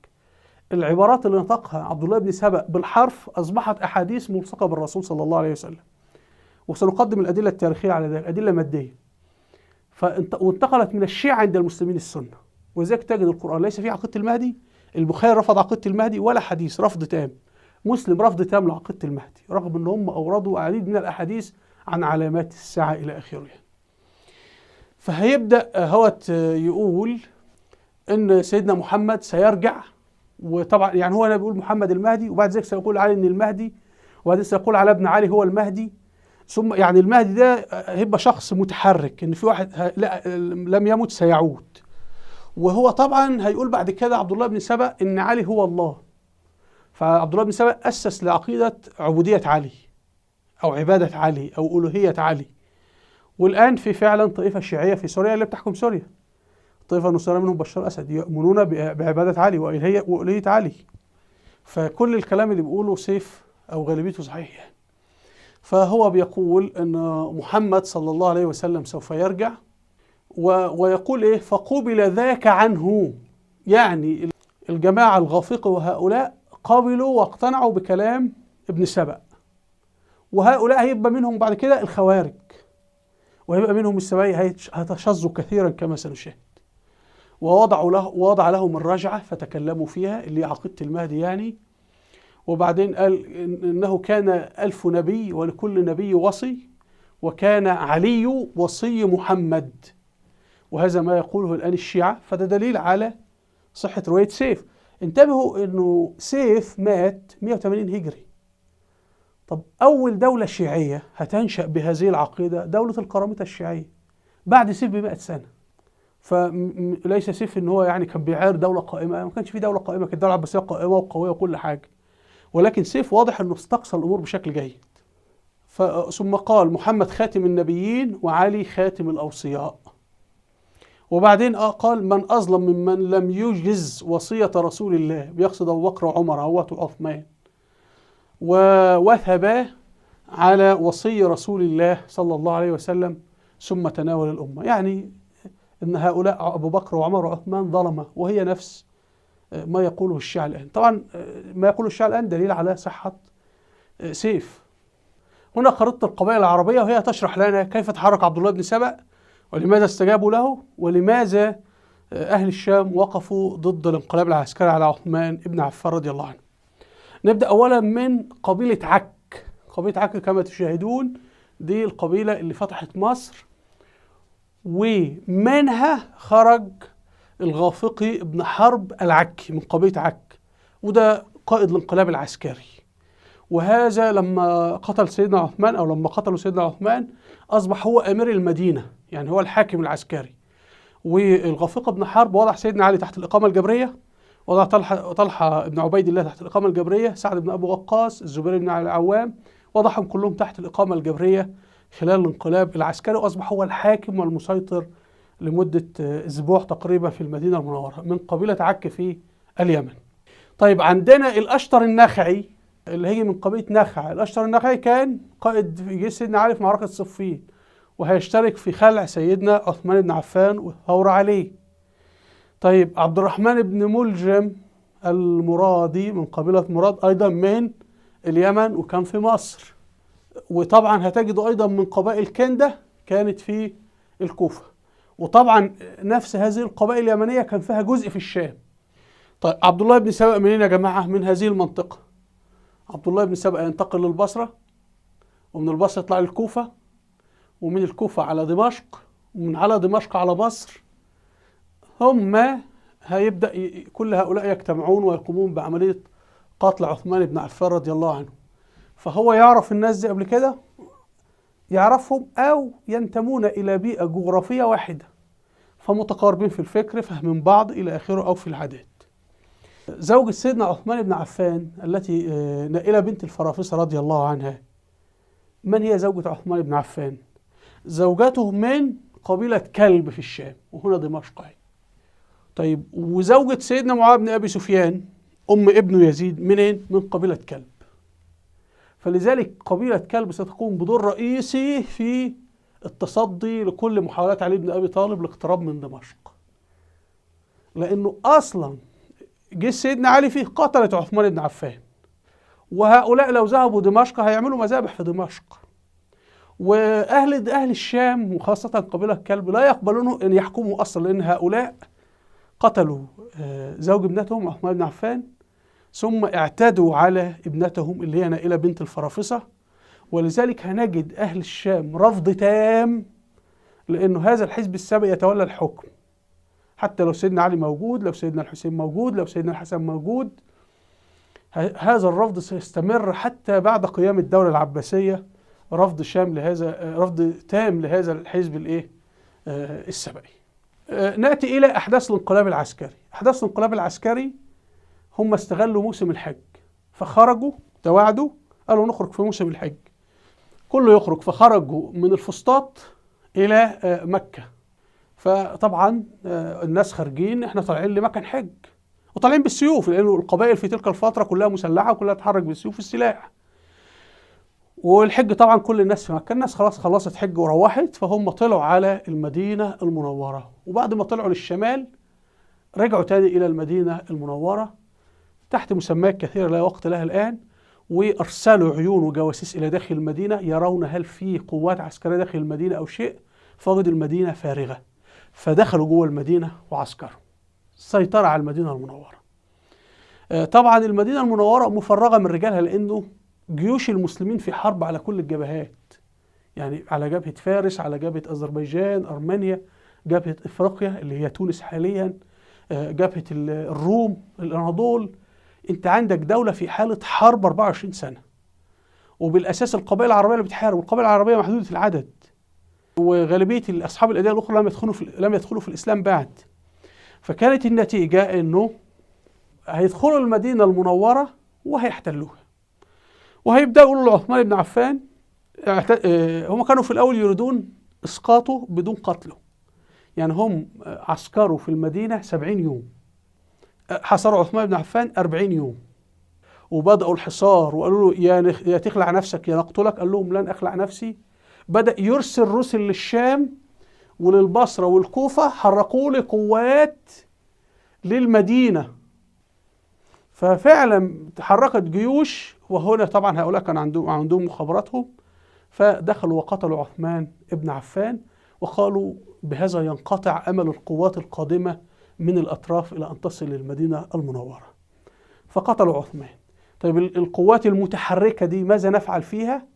العبارات اللي نطقها عبد الله بن سبأ بالحرف أصبحت أحاديث ملصقة بالرسول صلى الله عليه وسلم، وسنقدم الأدلة التاريخية على ذلك، أدلة مادية. وانتقلت من الشيعة عند المسلمين السنة، وذلك تجد القرآن ليس فيه عقيدة المهدي. البخاري رفض عقيدة المهدي، ولا حديث رفض تام. مسلم رفض تام لعقيدة المهدي، رغم أن هم أوردوا العديد من الأحاديث عن علامات الساعة إلى آخره. فهيبدأ هو يقول إن سيدنا محمد سيرجع وطبعا يعني هو بيقول محمد المهدي، وبعد ذلك سيقول علي ان المهدي، وبعدين سيقول على ابن علي هو المهدي. ثم يعني المهدي ده هيبقى شخص متحرك، ان في واحد لا لم يمت سيعود. وهو طبعا هيقول بعد كده عبد الله بن سبأ ان علي هو الله. فعبد الله بن سبأ أسس لعقيدة عبودية علي أو عبادة علي أو ألوهية علي. والآن في فعلا طائفة شيعية في سوريا اللي بتحكم سوريا، طائفة النصارى منهم بشار الأسد، يؤمنون بعبادة علي وألوهية علي. فكل الكلام اللي بيقوله سيف أو غالبيته صحيح يعني. فهو بيقول أن محمد صلى الله عليه وسلم سوف يرجع، ويقول إيه؟ فقبل ذاك عنه. يعني الجماعة الغافقة وهؤلاء قبلوا واقتنعوا بكلام ابن سبأ، وهؤلاء هيبقى منهم بعد كده الخوارج، وهيبقى منهم السبعية هيتشظوا كثيرا كما سنشاهد. ووضع لهم الرجعة فتكلموا فيها اللي عقيدة المهدي يعني. وبعدين قال إنه كان 1000 نبي ولكل نبي وصي، وكان علي وصي محمد. وهذا ما يقوله الآن الشيعة، فده دليل على صحة رواية سيف. انتبهوا إنه سيف مات 180 هجري. طب أول دولة شيعية هتنشأ بهذه العقيدة دولة القرامطة الشيعية بعد سيف ب100 سنة. فليس سيف إن هو يعني كان بيعير دولة قائمة، ما كانش في دولة قائمة، كانت الدولة العباسية قائمة وقوية وكل حاجة، ولكن سيف واضح إنه استقصى الأمور بشكل جيد. ثم قال محمد خاتم النبيين وعلي خاتم الأوصياء. وبعدين قال من أظلم ممن لم يجز وصية رسول الله، بيقصد أبو بكر وعمر وعثمان، ووثب على وصي رسول الله صلى الله عليه وسلم ثم تناول الأمة. يعني أن هؤلاء أبو بكر وعمر وعثمان ظلمة، وهي نفس ما يقوله الشيعة الآن. طبعا ما يقوله الشيعة الآن دليل على صحة سيف. هنا خريطة القبائل العربية، وهي تشرح لنا كيف تحرك عبد الله بن سبأ، ولماذا استجابوا له، ولماذا أهل الشام وقفوا ضد الانقلاب العسكري على عثمان بن عفان رضي الله عنه. نبدأ أولا من قبيلة عك. قبيلة عك كما تشاهدون دي القبيلة اللي فتحت مصر، ومنها خرج الغافقي ابن حرب العكي من قبيلة عك، وده قائد الانقلاب العسكري. وهذا لما قتل سيدنا عثمان أو لما قتلوا سيدنا عثمان أصبح هو أمير المدينة، يعني هو الحاكم العسكري. والغافقي ابن حرب وضع سيدنا علي تحت الإقامة الجبرية، وضع طلحة بن عبيد الله تحت الإقامة الجبرية، سعد بن أبي وقاص، الزبير بن العوام، وضعهم كلهم تحت الإقامة الجبرية خلال الانقلاب العسكري، وأصبح هو الحاكم والمسيطر لمدة أسبوع تقريبا في المدينة المنورة من قبيلة عك في اليمن. طيب عندنا الأشتر النخعي اللي هي من قبيلة نخع. الأشتر النخعي كان قائد في جيش سيدنا علي في معركة صفين، وهيشترك في خلع سيدنا عثمان بن عفان والثورة عليه. طيب عبد الرحمن بن ملجم المرادي من قبيلة مراد أيضا من اليمن وكان في مصر. وطبعا هتجدوا أيضا من قبائل كندة كانت في الكوفة. وطبعا نفس هذه القبائل اليمنية كان فيها جزء في الشام. طيب عبد الله بن سبأ منين يا جماعة؟ من هذه المنطقة. عبد الله بن سبأ ينتقل للبصرة، ومن البصرة يطلع للكوفة، ومن الكوفة على دمشق، ومن على دمشق على مصر. ثم هيبدأ كل هؤلاء يجتمعون ويقومون بعملية قتل عثمان بن عفان رضي الله عنه. فهو يعرف الناس دي قبل كده، يعرفهم أو ينتمون إلى بيئة جغرافية واحدة، فمتقاربين في الفكر، فاهمين بعض إلى آخره، أو في العادات. زوجة سيدنا عثمان بن عفان التي نائلة بنت الفرافصة رضي الله عنها، من هي زوجة عثمان بن عفان؟ زوجته من قبيلة كلب في الشام، وهنا دمشق. طيب وزوجة سيدنا معاوية بن أبي سفيان أم ابنه يزيد منين؟ من قبيلة كلب. فلذلك قبيلة كلب ستقوم بدور رئيسي في التصدي لكل محاولات علي بن أبي طالب الاقتراب من دمشق، لأنه أصلا جيش سيدنا علي فيه قتلت عثمان بن عفان، وهؤلاء لو ذهبوا دمشق هيعملوا مذابح في دمشق. وأهل الشام وخاصة قبيلة كلب لا يقبلون أن يحكموا أصلا، لأن هؤلاء قتلوا زوج ابنتهم عثمان بن عفان، ثم اعتدوا على ابنتهم اللي هي نائلة بنت الفرافصة. ولذلك هنجد أهل الشام رفض تام، لأنه هذا الحزب السابق يتولى الحكم، حتى لو سيدنا علي موجود، لو سيدنا الحسين موجود، لو سيدنا الحسن موجود، هذا الرفض سيستمر حتى بعد قيام الدولة العباسية، رفض رفض تام لهذا الحزب السبئي. نأتي إلى أحداث الانقلاب العسكري. أحداث الانقلاب العسكري هم استغلوا موسم الحج، فخرجوا تواعدوا قالوا نخرج في موسم الحج، كله يخرج، فخرجوا من الفسطاط إلى مكة. فطبعا الناس خارجين، احنا طالعين لمكان حج وطالعين بالسيوف، لأنه القبائل في تلك الفترة كلها مسلحة وكلها تتحرك بالسيوف والسلاح. والحج طبعا كل الناس في مكة، الناس خلاص خلصت حج وروحت، فهم طلعوا على المدينة المنورة، وبعد ما طلعوا للشمال رجعوا تاني إلى المدينة المنورة تحت مسميات كثيرة لا وقت لها الآن، وأرسلوا عيون وجواسيس إلى داخل المدينة يرون هل في قوات عسكرية داخل المدينة أو شيء، فوجدوا المدينة فارغة، فدخلوا جوه المدينة وعسكروا، سيطرة على المدينة المنورة. طبعا المدينة المنورة مفرغة من رجالها، لأنه جيوش المسلمين في حرب على كل الجبهات، يعني على جبهة فارس، على جبهة أذربيجان، أرمينيا، جبهة إفريقيا اللي هي تونس حاليا، جبهة الروم، الأناضول. أنت عندك دولة في حالة حرب 24 سنة، وبالأساس القبائل العربية اللي بتحارب، والقبائل العربية محدودة العدد، وغالبية أصحاب الأديان الأخرى لم يدخلوا في الإسلام بعد. فكانت النتيجة أنه هيدخلوا المدينة المنورة وهيحتلوها، وهيبدأوا يقولوا لعثمان بن عفان، هم كانوا في الأول يريدون إسقاطه بدون قتله، يعني هم عسكروا في المدينة 70 يوم، حصروا عثمان بن عفان 40 يوم، وبدأوا الحصار وقالوا له يا تخلع نفسك يا نقتلك، قال لهم لن أخلع نفسي. بدأ يرسل رسل للشام وللبصرة والكوفة، حرقوا لي قوات للمدينة. ففعلا تحركت جيوش، وهنا طبعا هؤلاء كان عندهم مخابراتهم، فدخلوا وقتلوا عثمان بن عفان، وقالوا بهذا ينقطع أمل القوات القادمة من الأطراف إلى أن تصل للمدينة المنورة، فقتلوا عثمان. طيب القوات المتحركة دي ماذا نفعل فيها؟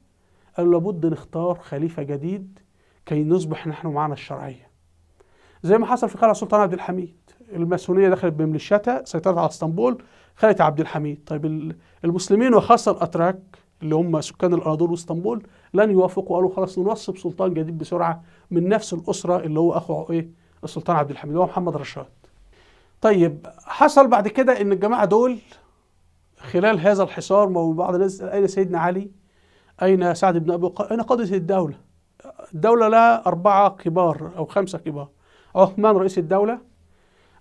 قالوا لابد نختار خليفة جديد كي نصبح نحن معنا الشرعية، زي ما حصل في قلعة السلطان عبد الحميد. الماسونية دخلت بميليشياتها، سيطرت على اسطنبول، خلت عبد الحميد. طيب المسلمين وخاصة الأتراك اللي هم سكان الأناضول واسطنبول لن يوافقوا، قالوا خلاص ننصب سلطان جديد بسرعة من نفس الأسرة اللي هو أخو السلطان عبد الحميد، هو محمد رشاد. طيب حصل بعد كده إن الجماعة دول خلال هذا الحصار، بعض الناس أين سيدنا علي؟ أين سعد بن أبي وقاص؟ أين قادة الدولة؟ الدولة لها 4 كبار أو 5 كبار. عثمان رئيس الدولة،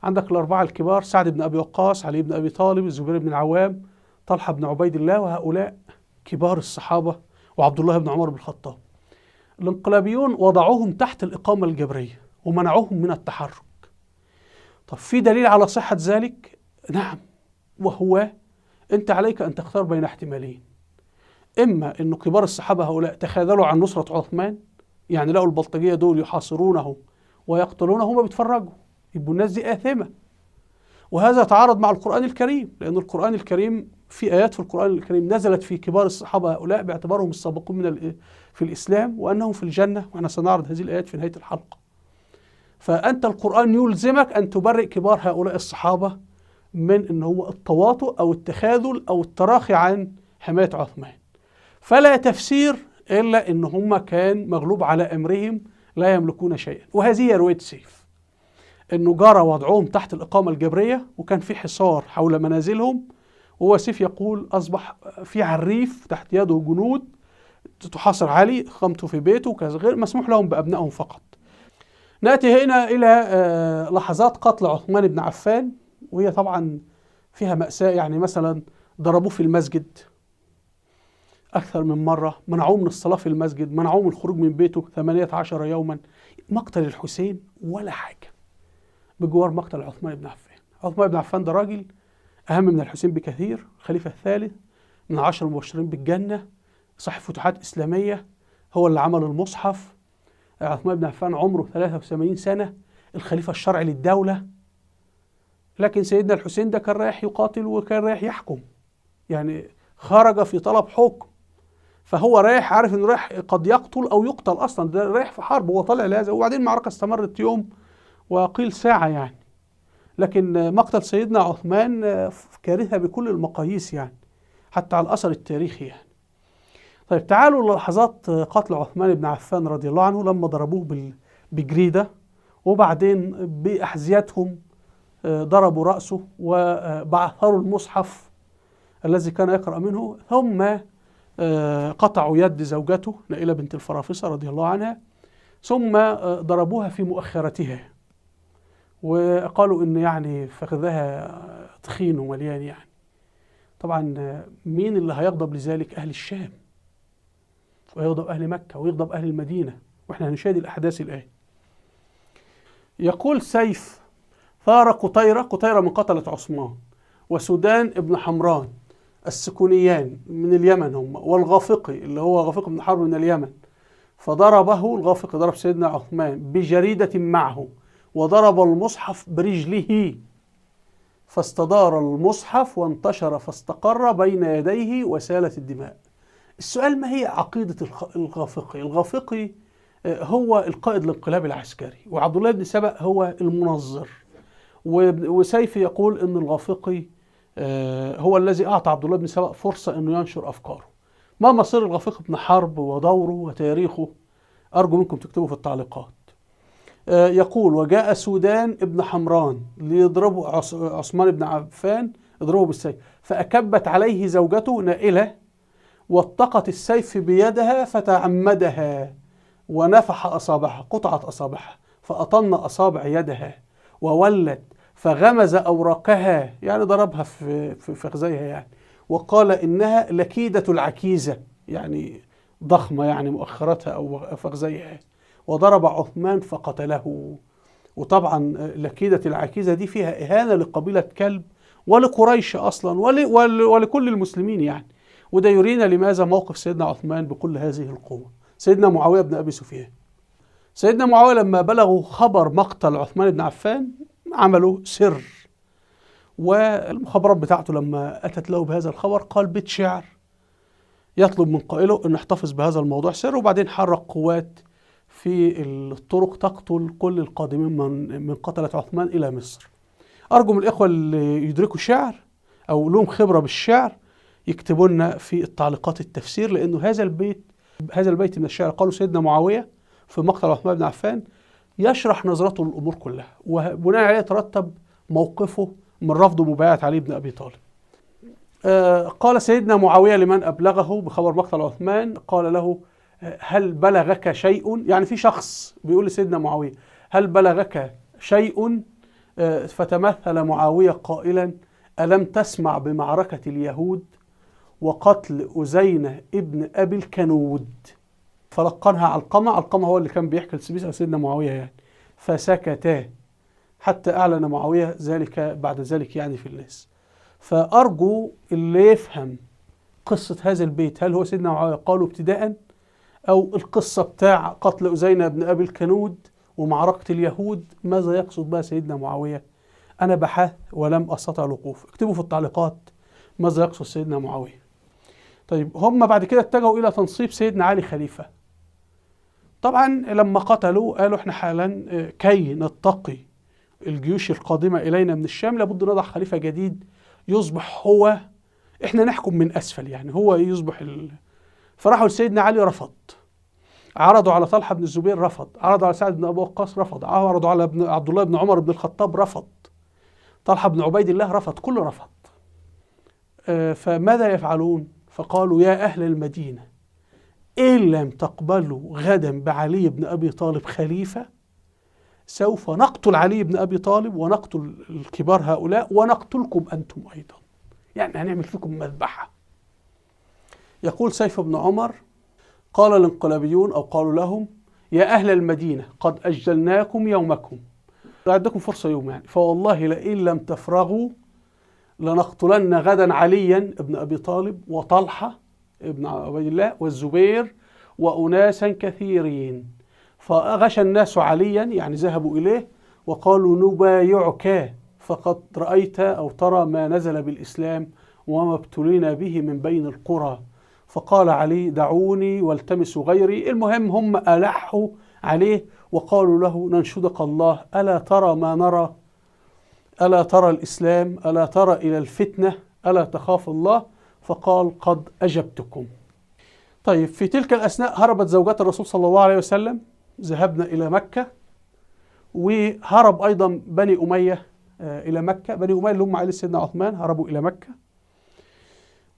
عندك ال4 الكبار سعد بن أبي وقاص، علي بن أبي طالب، الزبير بن العوام، طلحة بن عبيد الله، وهؤلاء كبار الصحابة، وعبد الله بن عمر بن الخطاب. الانقلابيون وضعوهم تحت الإقامة الجبرية ومنعوهم من التحرك. طب في دليل على صحة ذلك؟ نعم، وهو أنت عليك أن تختار بين احتمالين: إما أن كبار الصحابة هؤلاء تخاذلوا عن نصرة عثمان، يعني لقوا البلطجية دول يحاصرونه ويقتلونه، هم بيتفرجوا، يبقوا الناس دي آثمة. وهذا تعارض مع القرآن الكريم، لأن القرآن الكريم في آيات في القرآن الكريم نزلت في كبار الصحابة هؤلاء باعتبارهم السابقون في الإسلام وأنهم في الجنة، وأنا سنعرض هذه الآيات في نهاية الحلقة. فأنت القرآن يلزمك أن تبرئ كبار هؤلاء الصحابة من أن هو التواطؤ أو التخاذل أو التراخي عن حماية عثمان. فلا تفسير إلا أن هم كان مغلوب على أمرهم لا يملكون شيئا. وهذه هي رواية سيف، أنه جرى وضعهم تحت الإقامة الجبرية، وكان في حصار حول منازلهم، وهو سيف يقول أصبح في عريف تحت يده جنود تحاصر علي، إقامته في بيته وكذا، غير مسموح لهم بأبنائهم فقط. نأتي هنا إلى لحظات قتل عثمان بن عفان، وهي طبعا فيها مأساة. يعني مثلا ضربوه في المسجد أكثر من مرة، منعوه من الصلاة في المسجد، منعوه من الخروج من بيته 18 يوما. مقتل الحسين ولا حاجة بجوار مقتل عثمان بن عفان. عثمان بن عفان ده راجل أهم من الحسين بكثير، الخليفة الثالث من 10 المبشرين بالجنة، صاحب فتوحات إسلامية، هو اللي عمل المصحف. عثمان بن عفان عمره 83 سنة، الخليفة الشرعي للدولة. لكن سيدنا الحسين ده كان رايح يقاتل وكان رايح يحكم، يعني خرج في طلب حكم، فهو رايح عارف انه رايح قد يقتل او يقتل، اصلا ده رايح في حرب، هو طالع لهذا. وبعدين المعركة استمرت يوم وقيل ساعة يعني. لكن مقتل سيدنا عثمان كارثة بكل المقاييس يعني، حتى على الأثر التاريخي يعني. طيب تعالوا للحظات قتل عثمان بن عفان رضي الله عنه لما ضربوه بجريدة، وبعدين بأحذيتهم ضربوا رأسه وبعثروا المصحف الذي كان يقرأ منه، ثم قطعوا يد زوجته نائلة بنت الفرافصة رضي الله عنها، ثم ضربوها في مؤخرتها، وقالوا إن يعني فخذها تخين ومليان يعني. طبعا مين اللي هيغضب لذلك؟ أهل الشام، ويغضب أهل مكة، ويغضب أهل المدينة، وإحنا هنشاهد الأحداث الآن. يقول سيف: ثار قطيرة من قتلة عثمان، وسودان ابن حمران السكونيان من اليمن هم، والغافقي اللي هو غافق بن حرب من اليمن، فضربه الغافقي، ضرب سيدنا عثمان بجريدة معه، وضرب المصحف برجله، فاستدار المصحف وانتشر فاستقر بين يديه وسالت الدماء. السؤال: ما هي عقيدة الغافقي؟ الغافقي هو القائد الانقلابي العسكري، وعبد الله بن سبأ هو المنظر، وسيف يقول ان الغافقي هو الذي اعطى عبد الله بن سبأ فرصة انه ينشر افكاره. ما مصير الغافقي بن حرب ودوره وتاريخه؟ ارجو منكم تكتبوا في التعليقات. يقول: وجاء سودان ابن حمران ليضربه عثمان بن عفان، اضربه بالسيف، فأكبت عليه زوجته نائلة، واتقت السيف بيدها فتعمدها ونفح أصابعها، قطعت أصابعها، فأطن أصابع يدها وولت، فغمز أوراقها، يعني ضربها في فخذيها يعني، وقال إنها لكيدة العكيزة، يعني ضخمة يعني مؤخرتها أو فخذيها، وضرب عثمان فقتله. وطبعا لكيدة العكيزة دي فيها إهانة لقبيلة كلب ولقريش أصلا ولكل المسلمين يعني. وده يرينا لماذا موقف سيدنا عثمان بكل هذه القوة. سيدنا معاوية بن أبي سفيان، سيدنا معاوية لما بلغوا خبر مقتل عثمان بن عفان عملوا سر، والمخابرات بتاعته لما أتت له بهذا الخبر قال بيت شعر يطلب من قائله أن يحتفظ بهذا الموضوع سر، وبعدين حرك قوات في الطرق تقتل كل القادمين من قتلة عثمان إلى مصر. أرجو من الإخوة اللي يدركوا الشعر أو لهم خبرة بالشعر يكتبوا لنا في التعليقات التفسير، لأنه هذا البيت من الشعر قالوا سيدنا معاوية في مقتل عثمان بن عفان يشرح نظرته للأمور كلها، وبناء عليه يترتب موقفه من رفض مبايعة علي بن أبي طالب. قال سيدنا معاوية لمن أبلغه بخبر مقتل عثمان، قال له: هل بلغك شيء؟ يعني في شخص بيقول لسيدنا معاوية: هل بلغك شيء؟ فتمثل معاوية قائلا: ألم تسمع بمعركة اليهود وقتل أزينة ابن أبي الكنود؟ فلقنها علقمة هو اللي كان بيحكي لسيدنا معاوية يعني، فسكتا حتى أعلن معاوية ذلك بعد ذلك يعني في الناس. فأرجو اللي يفهم قصة هذا البيت، هل هو سيدنا معاوية قالوا ابتداء، أو القصة بتاع قتل أزينة بن أبي الكنود ومعركة اليهود، ماذا يقصد بها سيدنا معاوية؟ أنا بحثت ولم أستطع الوقوف. اكتبوا في التعليقات ماذا يقصد سيدنا معاوية. طيب هم بعد كده اتجهوا إلى تنصيب سيدنا علي خليفة. طبعا لما قتلوا قالوا احنا حالا كي نتقي الجيوش القادمة إلينا من الشام لابد نضع خليفة جديد يصبح هو، احنا نحكم من أسفل يعني، هو يصبح فراحوا لسيدنا علي رفض، عرضوا على طلحة بن الزبير رفض، عرضوا على سعد بن أبي وقاص رفض، عرضوا على عبد الله بن عمر بن الخطاب رفض، طلحة بن عبيد الله رفض، كله رفض. فماذا يفعلون؟ فقالوا: يا أهل المدينة، إن لم تقبلوا غدا بعلي بن أبي طالب خليفة سوف نقتل علي بن أبي طالب ونقتل الكبار هؤلاء ونقتلكم أنتم أيضا، يعني هنعمل فيكم مذبحة. يقول سيف بن عمر: قال الانقلابيون أو قالوا لهم: يا أهل المدينة قد أجلناكم يومكم، عندكم فرصة يوم يعني، فوالله لئن لم تفرغوا لنقتلن غدا عليا ابن أبي طالب وطلحة ابن عبيد الله والزبير وأناسا كثيرين. فغشى الناس عليا، يعني ذهبوا إليه وقالوا: نبايعك، فقد رأيت أو ترى ما نزل بالإسلام وما ابتلينا به من بين القرى. فقال علي: دعوني والتمسوا غيري. المهم هم ألحوا عليه وقالوا له: ننشدك الله، ألا ترى ما نرى؟ ألا ترى الإسلام، ألا ترى إلى الفتنة، ألا تخاف الله؟ فقال قد أجبتكم. طيب في تلك الأثناء هربت زوجات الرسول صلى الله عليه وسلم، ذهبنا إلى مكة، وهرب أيضا بني أمية إلى مكة. بني أمية اللي هم عائلة سيدنا عثمان هربوا إلى مكة.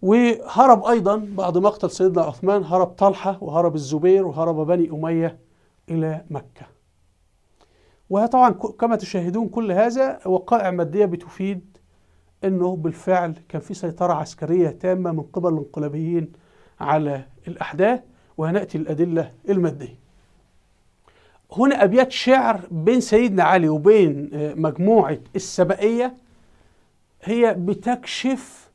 وهرب أيضا بعد مقتل سيدنا عثمان هرب طلحة وهرب الزبير وهرب بني أمية إلى مكة. وطبعا كما تشاهدون كل هذا وقائع مادية بتفيد أنه بالفعل كان في سيطرة عسكرية تامة من قبل الانقلابيين على الأحداث. وهنأتي الأدلة المادية. هنا أبيات شعر بين سيدنا علي وبين مجموعة السبائية هي بتكشف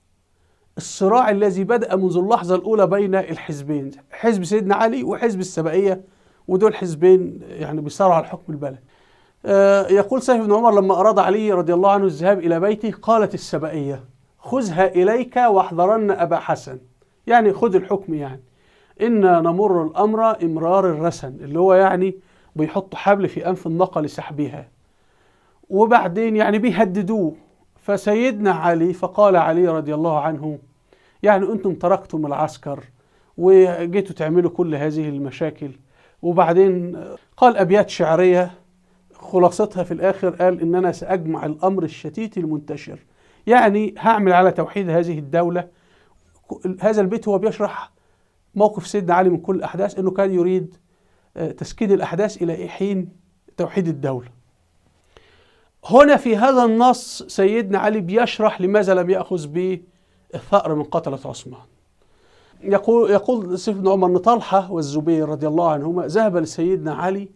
الصراع الذي بدأ منذ اللحظة الأولى بين الحزبين، حزب سيدنا علي وحزب السبائية، ودول حزبين يعني بيصارعوا على حكم البلد. يقول سيف بن عمر لما أراد علي رضي الله عنه الذهاب إلى بيته قالت السبائية خذها إليك واحذرن أبا حسن، يعني خذ الحكم، يعني إنا نمر الأمر إمرار الرسن، اللي هو يعني بيحطوا حبل في أنف الناقة لسحبها، وبعدين يعني بيهددوه. فسيدنا علي فقال علي رضي الله عنه يعني أنتم تركتم العسكر وجيتوا تعملوا كل هذه المشاكل. وبعدين قال أبيات شعرية خلاصتها في الآخر قال إن أنا سأجمع الأمر الشتيت المنتشر، يعني هعمل على توحيد هذه الدولة. هذا البيت هو بيشرح موقف سيدنا علي من كل الأحداث، أنه كان يريد تسكين الأحداث إلى حين توحيد الدولة. هنا في هذا النص سيدنا علي بيشرح لماذا لم يأخذ بالثأر من قتلة عثمان. يقول سيف بن عمر أن طلحة والزبير رضي الله عنهما ذهب لسيدنا علي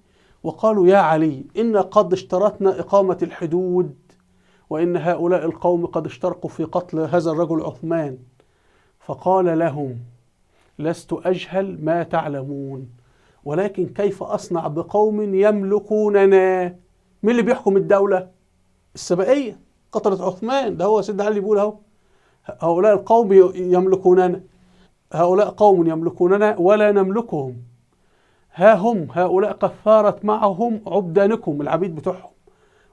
وقالوا يا علي إن قد اشترطنا إقامة الحدود، وإن هؤلاء القوم قد اشتركوا في قتل هذا الرجل عثمان. فقال لهم لست أجهل ما تعلمون، ولكن كيف أصنع بقوم يملكوننا؟ مين اللي بيحكم الدولة؟ السبائية قتلت عثمان، ده هو سيدنا علي بيقول اهو هؤلاء القوم يملكوننا، هؤلاء قوم يملكوننا ولا نملكهم، ها هم هؤلاء قد ثارت معهم عبدانكم العبيد بتوعهم،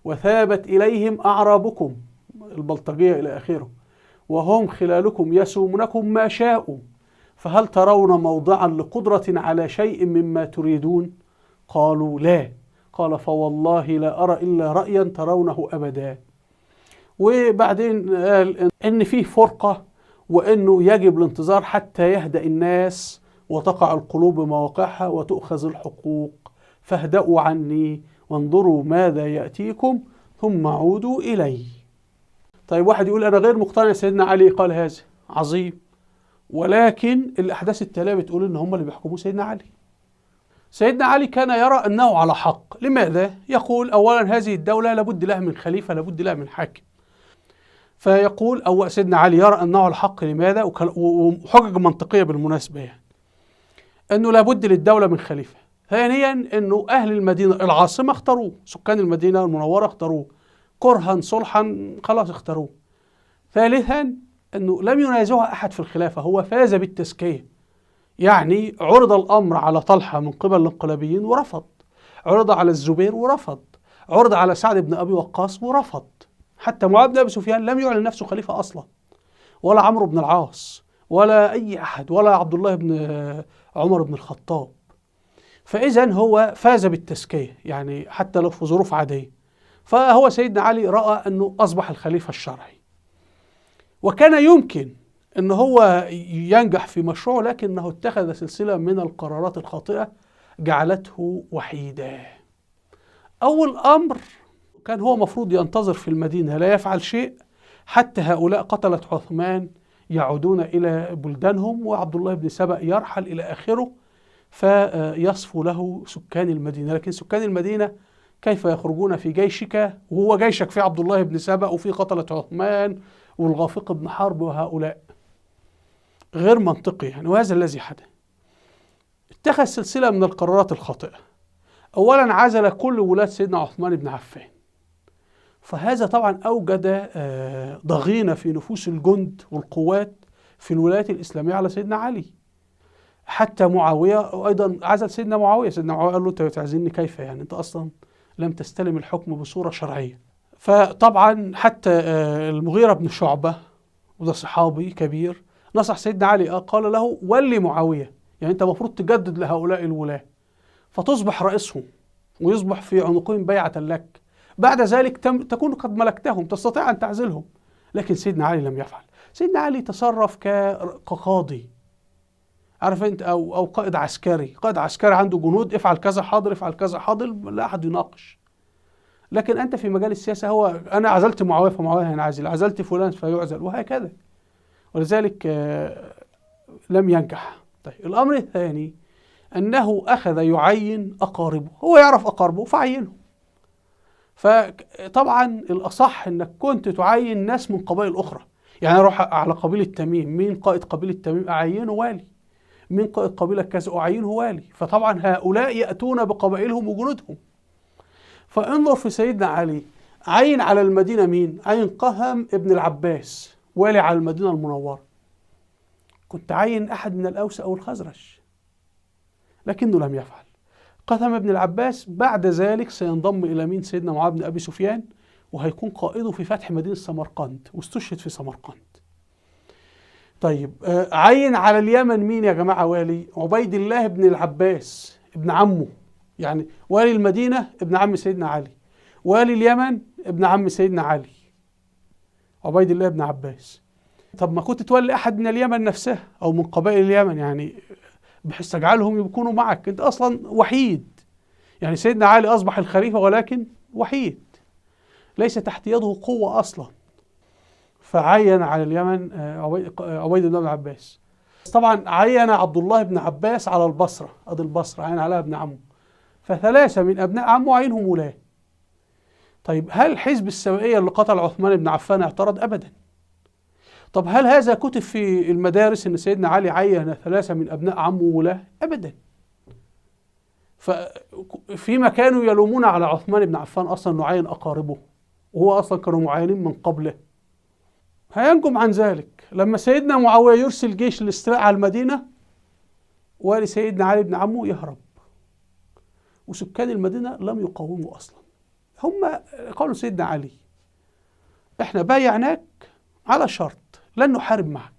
وثابت إليهم أعرابكم البلطجية إلى آخره، وهم خلالكم يسومونكم ما شاءوا، فهل ترون موضعا لقدرة على شيء مما تريدون؟ قالوا لا. قال فوالله لا أرى إلا رأيا ترونه أبدا. وبعدين قال إن فيه فرقة وإنه يجب الانتظار حتى يهدأ الناس وتقع القلوب مواقعها وتؤخذ الحقوق، فاهدأوا عني وانظروا ماذا يأتيكم ثم عودوا إلي. طيب واحد يقول أنا غير مقتنع سيدنا علي قال هذا عظيم، ولكن الأحداث التالية بتقول إن هم اللي بيحكموا سيدنا علي. سيدنا علي كان يرى أنه على حق. لماذا؟ يقول أولا هذه الدولة لابد لها من خليفة، لابد لها من حاكم. فيقول أو سيدنا علي يرى أنه على حق. لماذا؟ وحجج منطقية بالمناسبة، يعني أنه لابد للدولة من خليفة. ثانيا أنه أهل المدينة العاصمة اختاروه، سكان المدينة المنورة اختاروه كرها صلحا، خلاص اختاروه. ثالثا أنه لم ينازعه أحد في الخلافة، هو فاز بالتزكية. يعني عرض الأمر على طلحة من قبل الانقلابيين ورفض، عرض على الزبير ورفض، عرض على سعد بن أبي وقاص ورفض، حتى معاذ بن أبي سفيان لم يعلن نفسه خليفة أصلا، ولا عمرو بن العاص ولا أي أحد، ولا عبد الله بن عمر بن الخطاب. فإذا هو فاز بالتزكية، يعني حتى لو في ظروف عادية. فهو سيدنا علي رأى أنه أصبح الخليفة الشرعي، وكان يمكن أنه هو ينجح في مشروعه، لكنه اتخذ سلسلة من القرارات الخاطئة جعلته وحيدا. أول أمر كان هو مفروض ينتظر في المدينة لا يفعل شيء حتى هؤلاء قتلة عثمان يعودون إلى بلدانهم وعبد الله بن سبأ يرحل إلى آخره، فيصفو له سكان المدينة. لكن سكان المدينة كيف يخرجون في جيشك وهو جيشك في عبد الله بن سبأ وفي قتلة عثمان والغافق بن حرب وهؤلاء؟ غير منطقي يعني. وهذا الذي حدث. اتخذ سلسلة من القرارات الخاطئة. أولا عزل كل ولاة سيدنا عثمان بن عفان، فهذا طبعا أوجد ضغينة في نفوس الجند والقوات في الولايات الإسلامية على سيدنا علي. حتى معاوية أيضا عزل سيدنا معاوية. سيدنا معاوية قال له أنت تعزلني كيف؟ يعني أنت أصلا لم تستلم الحكم بصورة شرعية. فطبعا حتى المغيرة بن شعبة، وده صحابي كبير، نصح سيدنا علي، قال له ولي معاوية، يعني أنت المفروض تجدد لهؤلاء الولاة فتصبح رئيسهم ويصبح في عنقهم بيعة لك، بعد ذلك تكون قد ملكتهم، تستطيع أن تعزلهم. لكن سيدنا علي لم يفعل. سيدنا علي تصرف كقاضي، عارف انت، او قائد عسكري. قائد عسكري عنده جنود، افعل كذا حاضر، افعل كذا حاضر، لا احد يناقش. لكن انت في مجال السياسه، هو انا عزلت معاويه فمعاويه هينعزل، عزلت فلان فيعزل، وهكذا. ولذلك لم ينجح. طيب الامر الثاني انه اخذ يعين اقاربه، هو يعرف اقاربه فعينهم. فطبعا الاصح انك كنت تعين ناس من قبائل اخرى، يعني اروح على قبيله تميم، مين قائد قبيله تميم؟ اعينه والي. من قائد قبيلة كذا أعينه والي. فطبعا هؤلاء يأتون بقبائلهم وجنودهم. فانظر في سيدنا علي، عين على المدينة مين؟ عين قهم ابن العباس والي على المدينة المنورة. كنت عين أحد من الأوس أو الخزرج، لكنه لم يفعل. قهم ابن العباس بعد ذلك سينضم إلى مين؟ سيدنا معاوية بن أبي سفيان، وهيكون قائده في فتح مدينة سمرقند، واستشهد في سمرقند. طيب عين على اليمن مين يا جماعة والي؟ عبيد الله بن العباس ابن عمه، يعني والي المدينة ابن عم سيدنا علي، والي اليمن ابن عم سيدنا علي، عبيد الله بن عباس. طب ما كنت تولي أحد من اليمن نفسها أو من قبائل اليمن، يعني بحيث تجعلهم يكونوا معك، أنت أصلا وحيد. يعني سيدنا علي أصبح الخليفة ولكن وحيد، ليس تحت يده قوة أصلا. فعين على اليمن عبيد الله بن عباس. طبعا عين عبد الله بن عباس على البصرة، أدي البصرة عين عليها ابن عمه. فثلاثة من أبناء عمه عينهم ولاة. طيب هل حزب السوائية اللي قتل عثمان بن عفان اعترض؟ أبدا. طب هل هذا كتب في المدارس أن سيدنا علي عين ثلاثة من أبناء عمه ولاة؟ أبدا. فيما كانوا يلومون على عثمان بن عفان أصلا أنه عين أقاربه، وهو أصلا كانوا معينين من قبله. هينجم عن ذلك لما سيدنا معاوية يرسل جيش للاستيلاء على المدينة، والي سيدنا علي بن عمه يهرب، وسكان المدينة لم يقاوموا أصلا. هم قالوا سيدنا علي احنا بايعناك على شرط لن نحارب معك.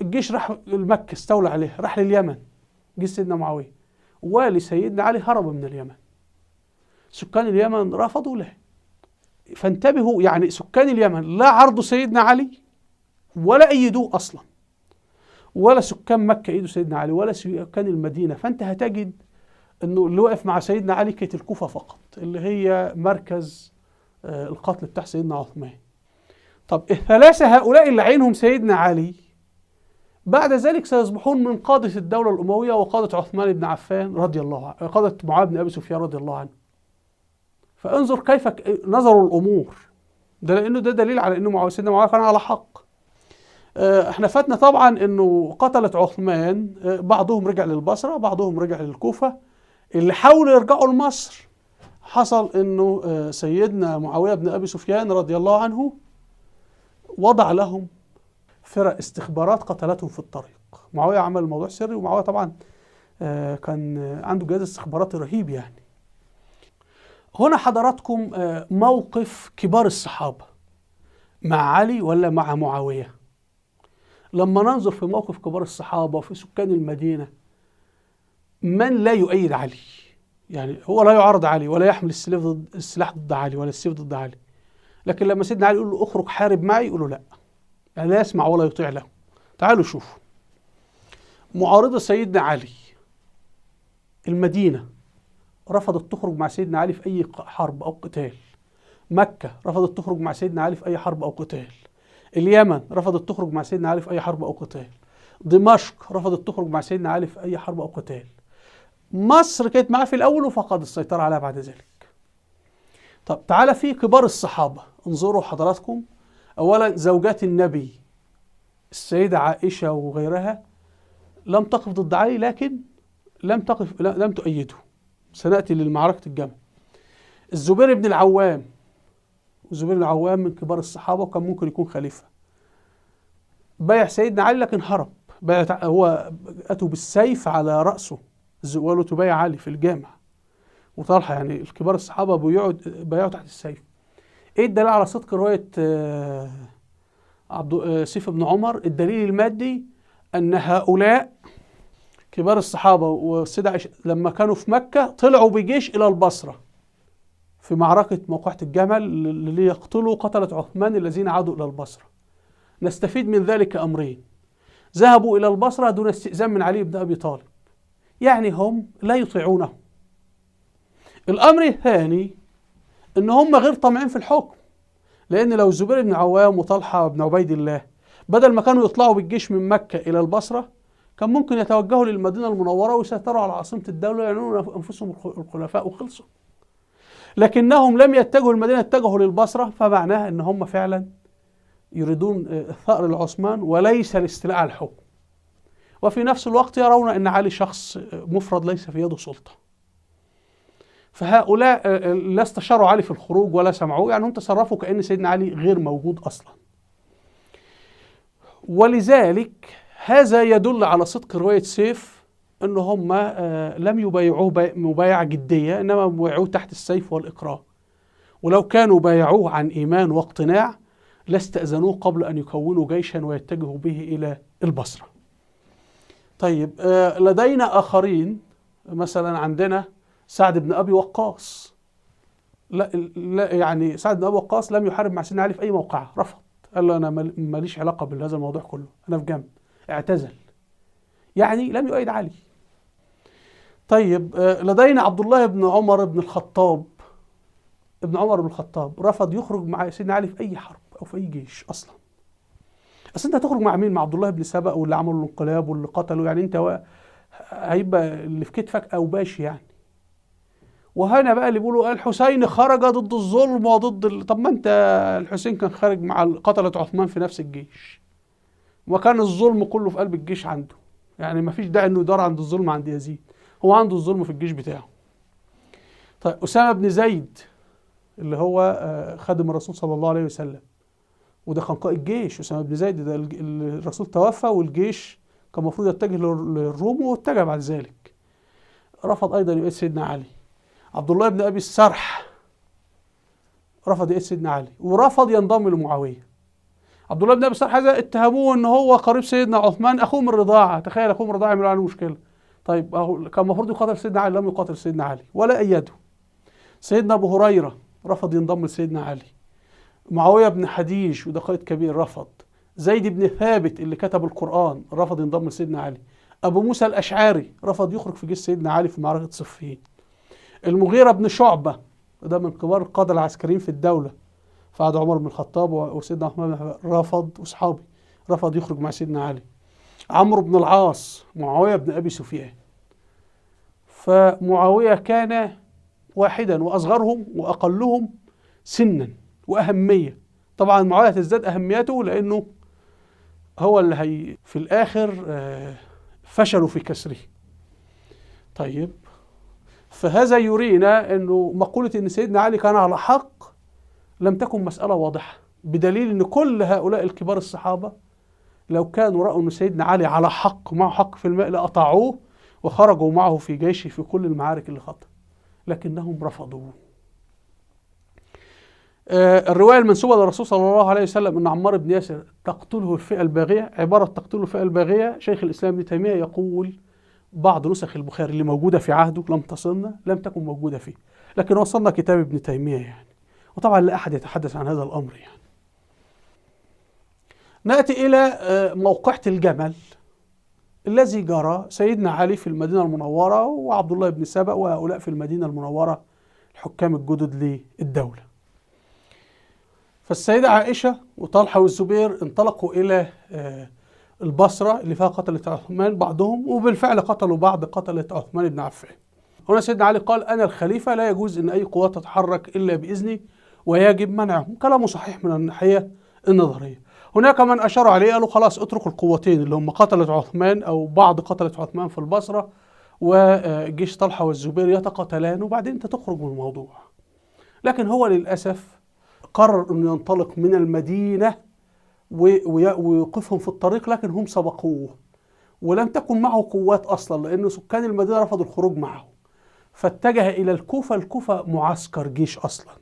الجيش راح لمكة استولى عليه، راح لليمن جيش سيدنا معاوية، والي سيدنا علي هرب من اليمن، سكان اليمن رفضوا له. فانتبهوا، يعني سكان اليمن لا عرضوا سيدنا علي ولا أيدوه أصلا، ولا سكان مكة أيدوا سيدنا علي ولا سكان المدينة. فأنت هتجد أنه اللي وقف مع سيدنا علي كانت الكوفة فقط، اللي هي مركز القتل بتاع سيدنا عثمان. طب الثلاثة هؤلاء اللي عينهم سيدنا علي بعد ذلك سيصبحون من قادة الدولة الأموية وقادة عثمان بن عفان رضي الله عنه، قادة معاوية بن أبي سفيان رضي الله عنه. فانظر كيف نظروا الأمور ده، لأنه ده دليل على أنه سيدنا معاوية كان على حق. احنا فاتنا طبعا أنه قتلت عثمان، بعضهم رجع للبصرة، بعضهم رجع للكوفة. اللي حاولوا يرجعوا لمصر حصل أنه سيدنا معاوية بن أبي سفيان رضي الله عنه وضع لهم فرق استخبارات قتلتهم في الطريق. معاوية عمل الموضوع سري، ومعاوية طبعا كان عنده جهاز استخباراتي رهيب. يعني هنا حضراتكم موقف كبار الصحابة مع علي ولا مع معاوية؟ لما ننظر في موقف كبار الصحابة وفي سكان المدينة، من لا يؤيد علي؟ يعني هو لا يعارض علي ولا يحمل السلاح ضد علي ولا السيف ضد علي. لكن لما سيدنا علي يقول له اخرج حارب معي، يقول له لا، يعني لا يسمع ولا يطيع له. تعالوا شوفوا معارضة سيدنا علي. المدينة رفضت تخرج مع سيدنا علي في أي حرب أو قتال. مكة رفضت تخرج مع سيدنا علي في أي حرب أو قتال. اليمن رفضت تخرج مع سيدنا علي في أي حرب أو قتال. دمشق رفضت تخرج مع سيدنا علي في أي حرب أو قتال. مصر كانت معاه في الأول وفقد السيطرة عليها بعد ذلك. طب تعالى في كبار الصحابة، انظروا حضراتكم. أولا زوجات النبي السيدة عائشة وغيرها لم تقف ضد علي، لكن لم تؤيده. سنأتي للمعركة الجمل. الزبير بن العوام، الزبير بن العوام من كبار الصحابة وكان ممكن يكون خليفة، بايع سيدنا علي لكن هرب. هو أتوا بالسيف على رأسه، وقالوا تبايع علي في الجامع، وطلحة، يعني الكبار الصحابة بايعوا تحت السيف. ايه الدليل على صدق رواية سيف بن عمر؟ الدليل المادي ان هؤلاء كبار الصحابة والسيدة عائشة لما كانوا في مكة طلعوا بجيش الى البصرة في معركة موقعة الجمل ليقتلوا قتلة عثمان الذين عادوا الى البصرة. نستفيد من ذلك امرين: ذهبوا الى البصرة دون استئذان من علي بن ابي طالب، يعني هم لا يطيعونه. الامر الثاني ان هم غير طامعين في الحكم، لان لو الزبير بن عوام وطلحة بن عبيد الله بدل ما كانوا يطلعوا بالجيش من مكة الى البصرة كان ممكن يتوجهوا للمدينة المنورة ويسيطروا على عاصمة الدولة ويعلنون انفسهم الخلفاء وخلصوا. لكنهم لم يتجهوا للمدينة، اتجهوا للبصرة، فمعناها ان هم فعلا يريدون الثأر لعثمان وليس الاستيلاء على الحكم. وفي نفس الوقت يرون ان علي شخص مفرد ليس في يده سلطة. فهؤلاء لا استشاروا علي في الخروج ولا سمعوه، يعني هم تصرفوا كأن سيدنا علي غير موجود أصلا. ولذلك هذا يدل على صدق رواية سيف، أن هم لم يبايعوه مبايعة جدية، إنما بايعوه تحت السيف والإكراه. ولو كانوا بايعوه عن إيمان واقتناع لاستأذنوه قبل أن يكونوا جيشا ويتجهوا به إلى البصرة. طيب، لدينا آخرين، مثلا عندنا سعد بن أبي وقاص. لا يعني سعد بن أبي وقاص لم يحارب مع سيدنا علي في أي موقعة، رفض، قال له أنا ماليش علاقة بهذا الموضوع كله، أنا في جنب، اعتزل، يعني لم يؤيد علي. طيب، لدينا عبد الله بن عمر بن الخطاب. ابن عمر بن الخطاب رفض يخرج مع سيدنا علي في أي حرب أو في أي جيش أصلا. أصل أنت هتخرج مع مين؟ مع عبد الله بن سبأ واللي عملوا الانقلاب واللي قتلوا، يعني أنت هيبقى اللي في كتفك أوباش يعني. وهنا بقى اللي بيقولوا الحسين خرج ضد الظلم وضد طب ما انت الحسين كان خارج مع قتلة عثمان في نفس الجيش، وكان الظلم كله في قلب الجيش عنده، يعني ما فيش داعي انه يدار عند الظلم عند يزيد، هو عنده الظلم في الجيش بتاعه. طيب، أسامة بن زيد اللي هو خادم الرسول صلى الله عليه وسلم، وده كان قائد جيش. أسامة بن زيد ده الرسول توفى والجيش كان المفروض يتجه للروم واتجه بعد ذلك، رفض أيضا يؤيد سيدنا علي. عبد الله بن أبي السرح رفض يؤيد سيدنا علي ورفض ينضم لمعاوية. عبد الله بن أبي السرح هذا اتهموه ان هو قريب سيدنا عثمان، اخوه من الرضاعة، تخيل اخوه من الرضاعة يعملوا عليه مشكلة. طيب، كان المفروض يقاتل سيدنا علي، لم يقاتل سيدنا علي ولا أيده. سيدنا أبو هريرة رفض ينضم لسيدنا علي. معاوية بن حديش وده قائد كبير رفض. زيد بن ثابت اللي كتب القرآن رفض ينضم لسيدنا علي. أبو موسى الأشعري رفض يخرج في جيش سيدنا علي في معركة صفين. المغيرة بن شعبة ده من كبار القادة العسكريين في الدولة في عهد عمر بن الخطاب وسيدنا عثمان رفض، وأصحابي رفض يخرج مع سيدنا علي. عمرو بن العاص، معاوية بن أبي سفيان. فمعاوية كان واحدا وأصغرهم وأقلهم سنا وأهمية. طبعا معاوية تزداد أهميته لأنه هو اللي هي في الآخر فشلوا في كسره. طيب، فهذا يرينا أنه مقولة أن سيدنا علي كان على حق لم تكن مسألة واضحة، بدليل أن كل هؤلاء الكبار الصحابة لو كانوا رأوا أن سيدنا علي على حق معه حق في الماء لأطاعوه وخرجوا معه في جيشه في كل المعارك اللي خاضها، لكنهم رفضوه. الرواية المنسوبة للرسول صلى الله عليه وسلم أن عمار بن ياسر تقتله الفئة الباغية، عبارة تقتله الفئة الباغية، شيخ الإسلام ابن تيمية يقول بعض نسخ البخاري اللي موجودة في عهده لم تصلنا، لم تكن موجودة فيه، لكن وصلنا كتاب ابن تيمية يعني، وطبعا لا أحد يتحدث عن هذا الأمر يعني. نأتي إلى موقعة الجمل الذي جرى سيدنا علي في المدينة المنورة وعبد الله بن سبأ وهؤلاء في المدينة المنورة الحكام الجدد للدولة. فالسيدة عائشة وطلحة والزبير انطلقوا إلى البصرة اللي فيها قتلة عثمان بعضهم، وبالفعل قتلوا بعض قتلة عثمان بن عفان. هنا سيدنا علي قال أنا الخليفة، لا يجوز أن أي قوات تتحرك إلا بإذني ويجب منعهم. كلامه صحيح من الناحية النظرية. هناك من أشاروا عليه قالوا خلاص اتركوا القوتين اللي هم قتلة عثمان أو بعض قتلة عثمان في البصرة وجيش طلحة والزبير يتقاتلان وبعدين أنت تخرج من الموضوع. لكن هو للأسف قرر أنه ينطلق من المدينة ويوقفهم في الطريق، لكن هم سبقوه ولم تكن معه قوات أصلا لأن سكان المدينة رفضوا الخروج معه. فاتجه إلى الكوفة. الكوفة معسكر جيش أصلا،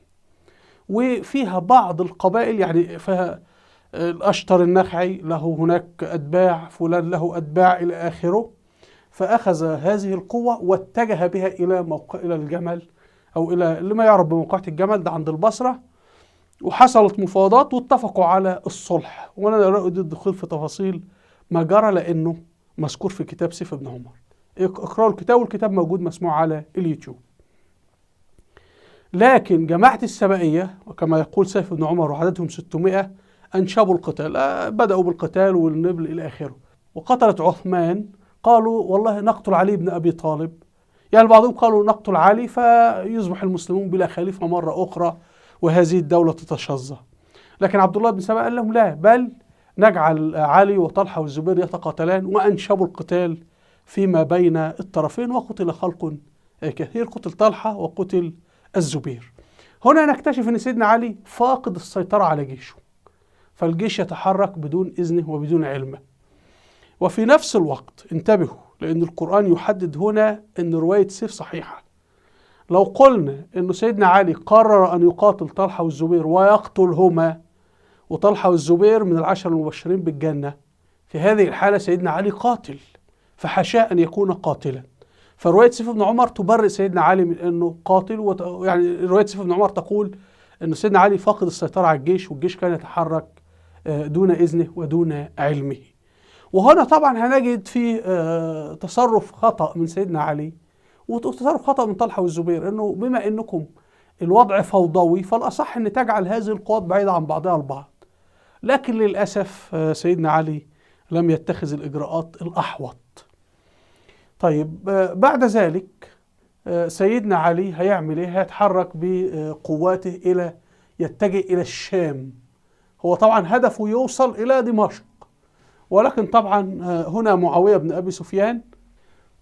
وفيها بعض القبائل، يعني فيها الأشتر النخعي له هناك أتباع، فلان له أتباع إلى آخره. فأخذ هذه القوة واتجه بها إلى الجمل، أو إلى اللي ما يعرف بموقعة الجمل ده عند البصرة. وحصلت مفاوضات واتفقوا على الصلح، وأنا لا أريد الدخول في تفاصيل ما جرى لأنه مذكور في كتاب سيف بن عمر. اقرأوا الكتاب، والكتاب موجود مسموع على اليوتيوب. لكن جماعة السبائية وكما يقول سيف بن عمر وعددهم 600 أنشبوا القتال، بدأوا بالقتال والنبل إلى آخره، وقتلت عثمان. قالوا والله نقتل علي بن أبي طالب، يعني بعضهم قالوا نقتل علي فيصبح المسلمون بلا خليفة مرة أخرى وهذه الدولة تتشظى. لكن عبد الله بن سبأ قال لهم لا، بل نجعل علي وطلحة والزبير يتقاتلان، وأنشبوا القتال فيما بين الطرفين، وقتل خلق كثير، قتل طلحة وقتل الزبير. هنا نكتشف أن سيدنا علي فاقد السيطرة على جيشه، فالجيش يتحرك بدون إذنه وبدون علمه. وفي نفس الوقت انتبهوا، لأن القرآن يحدد هنا أن رواية سيف صحيحة. لو قلنا أن سيدنا علي قرر أن يقاتل طلحة والزبير ويقتلهما، وطلحة والزبير من العشر المبشرين بالجنة، في هذه الحالة سيدنا علي قاتل، فحاشاه أن يكون قاتلا. فرواية سيف بن عمر تبرئ سيدنا علي من أنه قاتل، يعني رواية سيف بن عمر تقول أن سيدنا علي فاقد السيطرة على الجيش، والجيش كان يتحرك دون إذنه ودون علمه. وهنا طبعا هنجد في تصرف خطأ من سيدنا علي وتصرف خطأ من طلحة والزبير، أنه بما أنكم الوضع فوضوي فالأصح أن تجعل هذه القوات بعيدة عن بعضها البعض. لكن للأسف سيدنا علي لم يتخذ الإجراءات الأحوط. طيب بعد ذلك سيدنا علي هيعمل ايه؟ هيتحرك بقواته يتجه إلى الشام. هو طبعا هدفه يوصل إلى دمشق، ولكن طبعا هنا معاوية بن أبي سفيان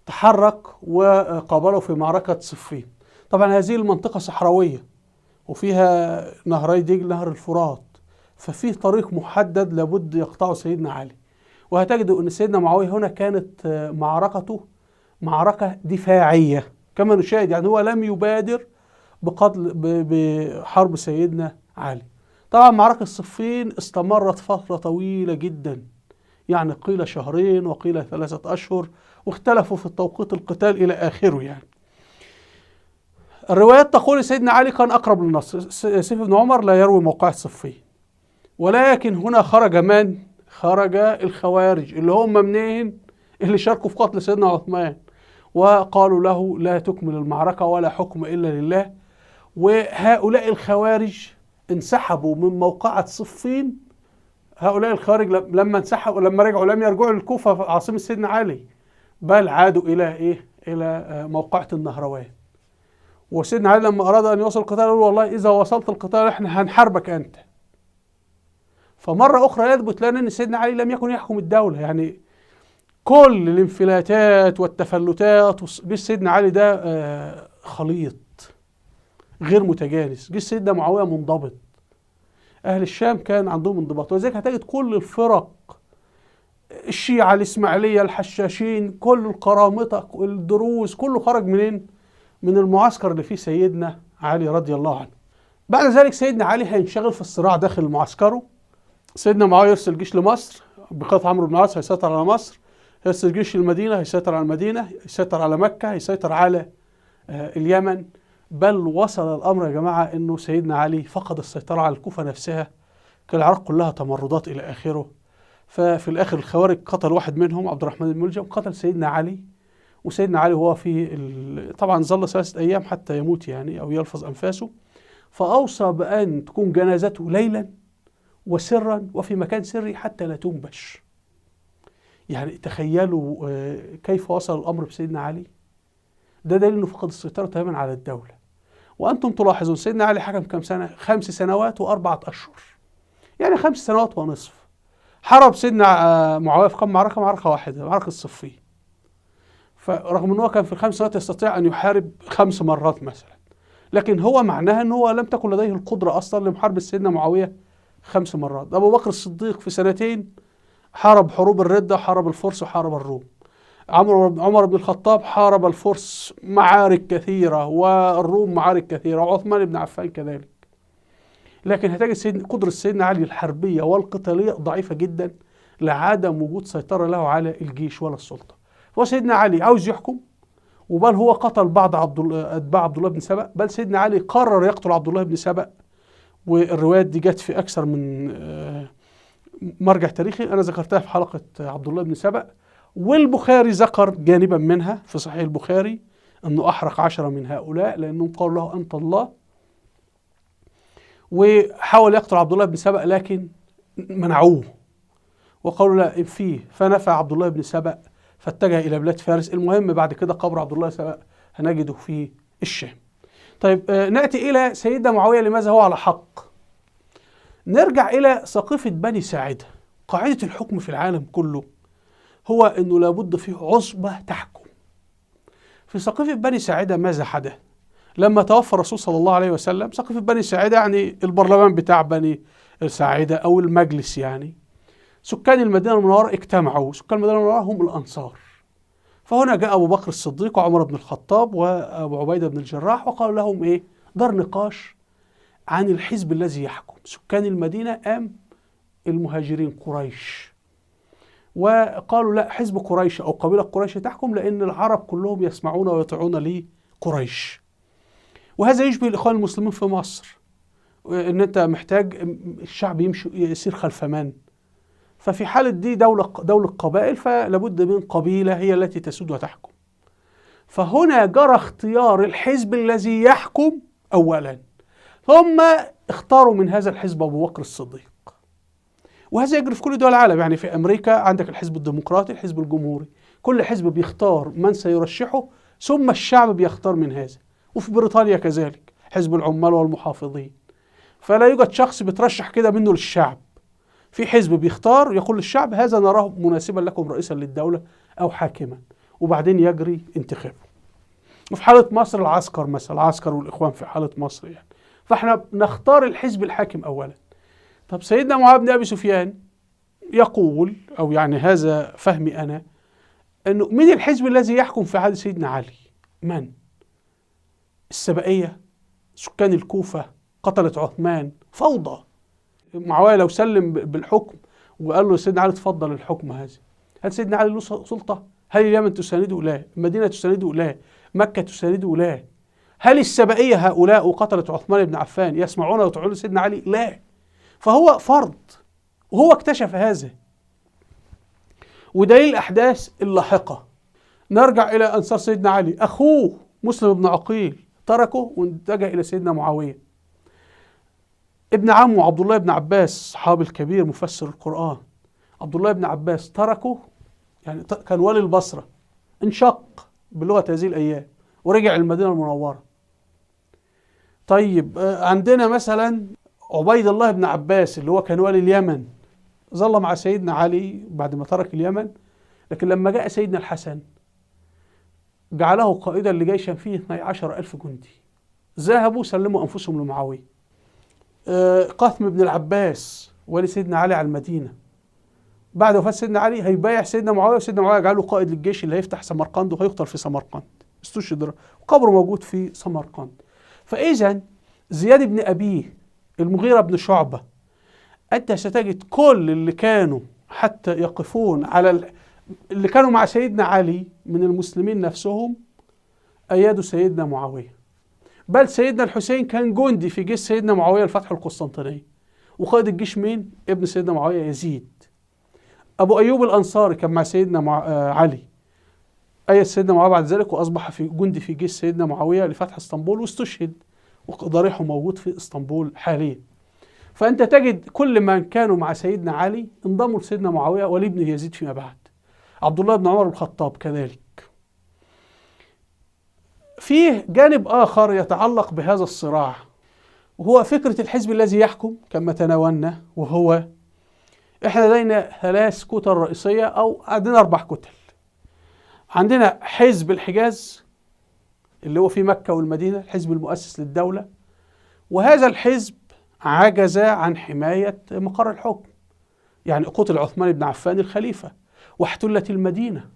تحرك وقابله في معركة صفين. طبعا هذه المنطقة صحراوية وفيها نهري دجلة نهر الفرات، ففيه طريق محدد لابد يقطعه سيدنا علي. وهتجدوا أن سيدنا معاوية هنا كانت معركته معركة دفاعية كما نشاهد، يعني هو لم يبادر بحرب سيدنا علي. طبعا معركة صفين استمرت فترة طويلة جدا، يعني قيل شهرين وقيل 3 أشهر، واختلفوا في توقيت القتال إلى آخره. يعني الروايات تقول سيدنا علي كان أقرب للنصر. سيف بن عمر لا يروي موقعة صفين، ولكن هنا خرج من؟ خرج الخوارج اللي هم منين؟ اللي شاركوا في قتل سيدنا عثمان، وقالوا له لا تكمل المعركة ولا حكم إلا لله. وهؤلاء الخوارج انسحبوا من موقعة صفين. هؤلاء الخوارج لما انسحبوا، لما رجعوا لم يرجعوا للكوفة عاصمة سيدنا علي، بل عادوا إلى موقعة النهروان. وسيدنا علي لما أراد أن يوصل القتال قال والله إذا وصلت القتال إحنا هنحاربك أنت. فمرة أخرى يثبت لنا أن سيدنا علي لم يكن يحكم الدولة، يعني كل الانفلاتات والتفلتات جيش سيدنا علي ده خليط غير متجانس. جيش سيدنا معاوية منضبط، أهل الشام كان عندهم انضباط، وذلك هتجد كل الفرق، الشيعة الإسماعيلية الحشاشين كل القرامطة الدروز كله خرج منين؟ من المعسكر اللي فيه سيدنا علي رضي الله عنه. بعد ذلك سيدنا علي هينشغل في الصراع داخل معسكره. سيدنا معاوية يرسل جيش لمصر بقيادة عمرو بن العاص، هيسيطر على مصر. يرسل جيش المدينة، هيسيطر على المدينة، هيسيطر على مكة، هيسيطر على اليمن. بل وصل الأمر يا جماعة أنه سيدنا علي فقد السيطرة على الكوفة نفسها، كان العراق كلها تمردات إلى آخره. ففي الآخر الخوارج قتل واحد منهم عبد الرحمن بن ملجم، قتل سيدنا علي. وسيدنا علي هو طبعا ظل 3 أيام حتى يموت يعني أو يلفظ أنفاسه. فأوصى بأن تكون جنازته ليلا وسرا وفي مكان سري حتى لا تنبش. يعني تخيلوا كيف وصل الأمر بسيدنا علي. ده دليل أنه فقد السيطرة تماما على الدولة. وأنتم تلاحظون سيدنا علي حكم كم سنة؟ 5 سنوات و4 أشهر، يعني 5 سنوات ونصف. حارب سيدنا معاوية في كم معركة؟ معركة واحدة، معركة صفين. فرغم أنه كان في ال5 سنوات يستطيع أن يحارب 5 مرات مثلا، لكن هو معناها أنه لم تكن لديه القدرة أصلا لمحاربة سيدنا معاوية 5 مرات. أبو بكر الصديق في 2 سنين حارب حروب الردة، حارب الفرس وحارب الروم. عمر بن الخطاب حارب الفرس معارك كثيرة، والروم معارك كثيرة، وعثمان بن عفان كذلك. لكن هتجد قدرة سيدنا علي الحربية والقتالية ضعيفة جدا لعدم وجود سيطرة له على الجيش ولا السلطة. هو سيدنا علي عاوز يحكم، وبل هو قتل بعض أتباع عبد الله بن سبأ، بل سيدنا علي قرر يقتل عبد الله بن سبأ. والروايات دي جت في أكثر من مرجع تاريخي، أنا ذكرتها في حلقة عبد الله بن سبأ، والبخاري ذكر جانبا منها في صحيح البخاري أنه أحرق 10 من هؤلاء لأنهم قالوا له أنت الله. وحاول يقتل عبد الله بن سبأ لكن منعوه وقالوا لا فيه، فنفى عبد الله بن سبأ فاتجه إلى بلاد فارس. المهم بعد كده قبر عبد الله بن سبأ هنجده في الشام. طيب نأتي إلى سيدنا معاوية، لماذا هو على حق؟ نرجع إلى سقيفة بني ساعدة. قاعدة الحكم في العالم كله هو أنه لابد فيه عصبة تحكم. في سقيفة بني ساعدة ماذا حدث؟ لما توفى الرسول صلى الله عليه وسلم، سقيفة بني ساعدة يعني البرلمان بتاع بني ساعدة أو المجلس، يعني سكان المدينة المنورة اجتمعوا. سكان المدينة المنورة هم الأنصار. فهنا جاء أبو بكر الصديق وعمر بن الخطاب وأبو عبيدة بن الجراح وقالوا لهم إيه؟ دار نقاش عن الحزب الذي يحكم. سكان المدينة أم المهاجرين قريش، وقالوا لا، حزب قريش أو قبيلة قريش تحكم، لأن العرب كلهم يسمعون ويطيعون لقريش. وهذا يشبه الإخوان المسلمين في مصر، إن أنت محتاج الشعب يمشي يسير خلف من. ففي حالة دي دولة قبائل، فلابد من قبيلة هي التي تسود وتحكم. فهنا جرى اختيار الحزب الذي يحكم أولا، ثم اختاروا من هذا الحزب أبو بكر الصديق. وهذا يجري في كل دول العالم، يعني في أمريكا عندك الحزب الديمقراطي، الحزب الجمهوري، كل حزب بيختار من سيرشحه ثم الشعب بيختار من هذا. وفي بريطانيا كذلك حزب العمال والمحافظين، فلا يوجد شخص بيترشح كده منه للشعب، في حزب بيختار يقول للشعب هذا نراه مناسبا لكم رئيسا للدولة أو حاكما، وبعدين يجري انتخابه. وفي حالة مصر العسكر مثلا، العسكر والإخوان في حالة مصر يعني. فاحنا نختار الحزب الحاكم أولا. طب سيدنا معاوية بن أبي سفيان يقول، أو يعني هذا فهمي أنا، أنه من الحزب الذي يحكم في عهد سيدنا علي؟ من؟ السبائية، سكان الكوفة، قتلة عثمان، فوضى. معاوية لو سلم بالحكم وقال له سيدنا علي تفضل الحكم هذا، هل سيدنا علي له سلطة؟ هل اليمن تسانده؟ لا. المدينة تسانده؟ لا. مكة تسانده؟ لا. هل السبائية هؤلاء وقتلة عثمان بن عفان يسمعون ويطيعون سيدنا علي؟ لا. فهو فرض، وهو اكتشف هذا. ودليل الأحداث اللاحقة، نرجع إلى أنصار سيدنا علي. أخوه مسلم بن عقيل تركه واتجه إلى سيدنا معاوية. ابن عمه عبد الله بن عباس صحابي الكبير مفسر القرآن، عبد الله بن عباس تركه، يعني كان والي البصرة، انشق بلغة هذه الأيام ورجع المدينة المنورة. طيب عندنا مثلا عبيد الله بن عباس اللي هو كان والي اليمن، ظل مع سيدنا علي بعد ما ترك اليمن، لكن لما جاء سيدنا الحسن جعله قائدا لجيشا فيه 12,000 جندي، ذهبوا سلموا أنفسهم لمعاوية. قاسم بن العباس والي سيدنا علي على المدينة، بعد وفاة سيدنا علي هيبايع سيدنا معاوية، وسيدنا معاوية جعله قائد للجيش اللي هيفتح سمرقند وهيقتل في سمرقند، استشهد وقبره موجود في سمرقند. فإذا زياد بن أبيه، المغيرة بن شعبة، أنت ستجد كل اللي كانوا حتى يقفون على اللي كانوا مع سيدنا علي من المسلمين نفسهم أيادوا سيدنا معاوية. بل سيدنا الحسين كان جندي في جيش سيدنا معاوية لفتح القسطنطينية، وقائد الجيش مين؟ ابن سيدنا معاوية يزيد. أبو أيوب الأنصاري كان مع سيدنا علي، أيد سيدنا معاوية بعد ذلك وأصبح في جندي في جيش سيدنا معاوية لفتح اسطنبول واستشهد، وضريحه موجود في اسطنبول حاليا. فأنت تجد كل من كانوا مع سيدنا علي انضموا لسيدنا معاوية ولابنه يزيد فيما بعد. عبد الله بن عمر بن الخطاب كذلك. فيه جانب آخر يتعلق بهذا الصراع، وهو فكرة الحزب الذي يحكم كما تناولنا، وهو احنا لدينا 3 كتل رئيسية أو عندنا 4 كتل. عندنا حزب الحجاز اللي هو في مكة والمدينة، الحزب المؤسس للدولة، وهذا الحزب عجز عن حماية مقر الحكم، يعني قتل عثمان بن عفان الخليفة واحتلت المدينة،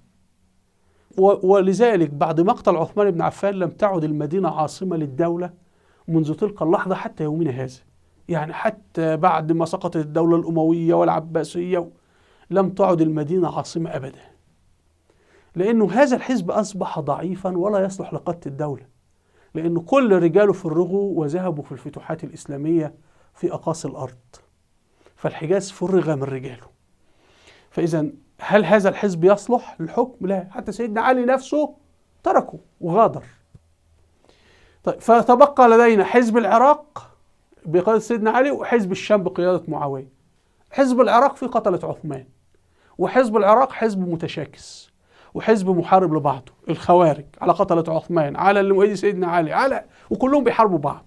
ولذلك بعد مقتل عثمان بن عفان لم تعد المدينة عاصمة للدولة منذ تلك اللحظة حتى يومنا هذا. يعني حتى بعد ما سقطت الدولة الأموية والعباسية لم تعد المدينة عاصمة أبدا، لأنه هذا الحزب أصبح ضعيفا ولا يصلح لقادة الدولة، لأن كل رجاله فرغوا وذهبوا في الفتوحات الإسلامية في أقاصي الأرض، فالحجاز فرغ من رجاله. فإذا هل هذا الحزب يصلح للحكم؟ لا، حتى سيدنا علي نفسه تركه وغادر. طيب، فتبقى لدينا حزب العراق بقيادة سيدنا علي وحزب الشام بقيادة معاوية. حزب العراق في قتلة عثمان، وحزب العراق حزب متشاكس وحزب محارب لبعضه، الخوارج على قتلة عثمان، على اللي مؤيد سيدنا علي، وكلهم بيحاربوا بعض.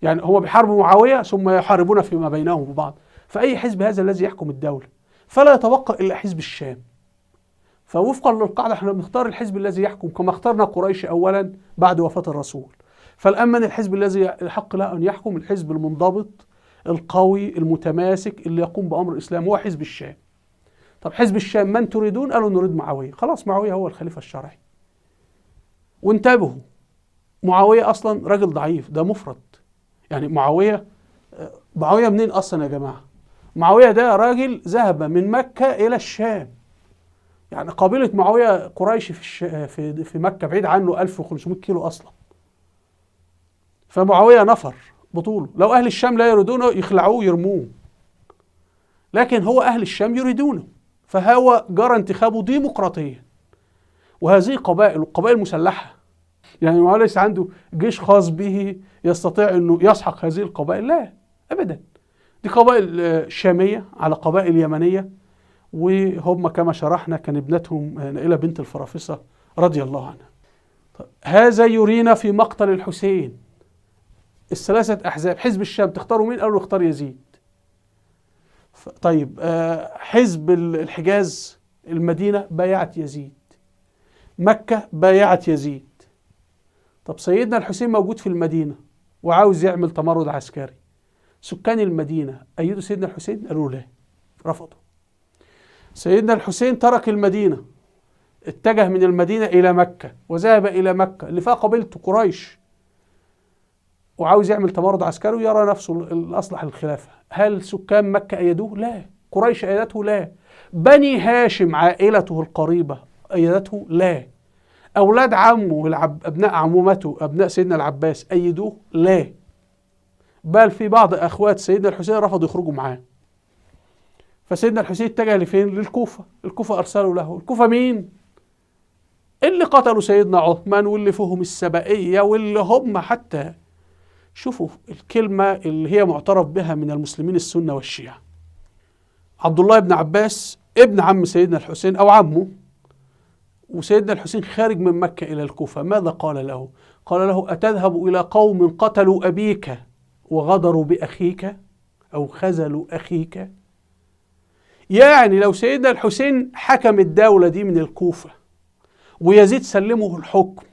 يعني هو بيحاربوا معاوية ثم يحاربون فيما بينهم ببعض. فأي حزب هذا الذي يحكم الدولة؟ فلا يتبقى إلا حزب الشام. فوفقا للقاعدة احنا بنختار الحزب الذي يحكم كما اخترنا قريش أولا بعد وفاة الرسول. فالآن من الحزب الذي يحق له أن يحكم؟ الحزب المنضبط القوي المتماسك اللي يقوم بأمر الإسلام هو حزب الشام. طب حزب الشام من تريدون؟ قالوا نريد معاوية. خلاص، معاوية هو الخليفة الشرعي. وانتبهوا، معاوية أصلا راجل ضعيف، ده مفرد. يعني معاوية منين أصلا يا جماعة؟ معاوية ده راجل ذهب من مكة إلى الشام. يعني قبيلة معاوية قريش في مكة بعيد عنه 1500 كيلو أصلا. فمعاوية نفر بطوله، لو أهل الشام لا يريدونه يخلعوه يرموه، لكن هو أهل الشام يريدونه، فهو جرى انتخابه ديمقراطيا. وهذه قبائل مسلحة، يعني معاوية ليس عنده جيش خاص به يستطيع أنه يسحق هذه القبائل، لا أبدا. دي قبائل شامية على قبائل يمنية، وهم كما شرحنا كان ابنتهم نائلة بنت الفرافصة رضي الله عنها. هذا يرينا في مقتل الحسين الثلاثة أحزاب. حزب الشام تختاروا مين؟ قالوا اختار يزيد. طيب، حزب الحجاز المدينة بايعت يزيد، مكة بايعت يزيد. طب سيدنا الحسين موجود في المدينة وعاوز يعمل تمرد عسكري، سكان المدينة أيدوا سيدنا الحسين؟ قالوا لا، رفضوا. سيدنا الحسين ترك المدينة، اتجه من المدينة إلى مكة وذهب إلى مكة اللي فيها قبيلته قريش، وعاوز يعمل تمرد عسكري ويرى نفسه الأصلح للخلافة. هل سكان مكة أيدوه؟ لا. قريش أيدته؟ لا. بني هاشم عائلته القريبة أيدته؟ لا. أولاد عمه أبناء عمومته أبناء سيدنا العباس أيدوه؟ لا. بل في بعض أخوات سيدنا الحسين رفضوا يخرجوا معاه. فسيدنا الحسين اتجه لفين؟ للكوفة. الكوفة أرسلوا له. الكوفة مين؟ اللي قتلوا سيدنا عثمان واللي فيهم السبائية واللي هم حتى شوفوا الكلمة اللي هي معترف بها من المسلمين السنة والشيعة. عبد الله بن عباس ابن عم سيدنا الحسين أو عمه، وسيدنا الحسين خارج من مكة إلى الكوفة، ماذا قال له؟ قال له: أتذهب إلى قوم قتلوا أبيك وغدروا بأخيك أو خذلوا أخيك؟ يعني لو سيدنا الحسين حكم الدولة دي من الكوفة ويزيد سلمه الحكم،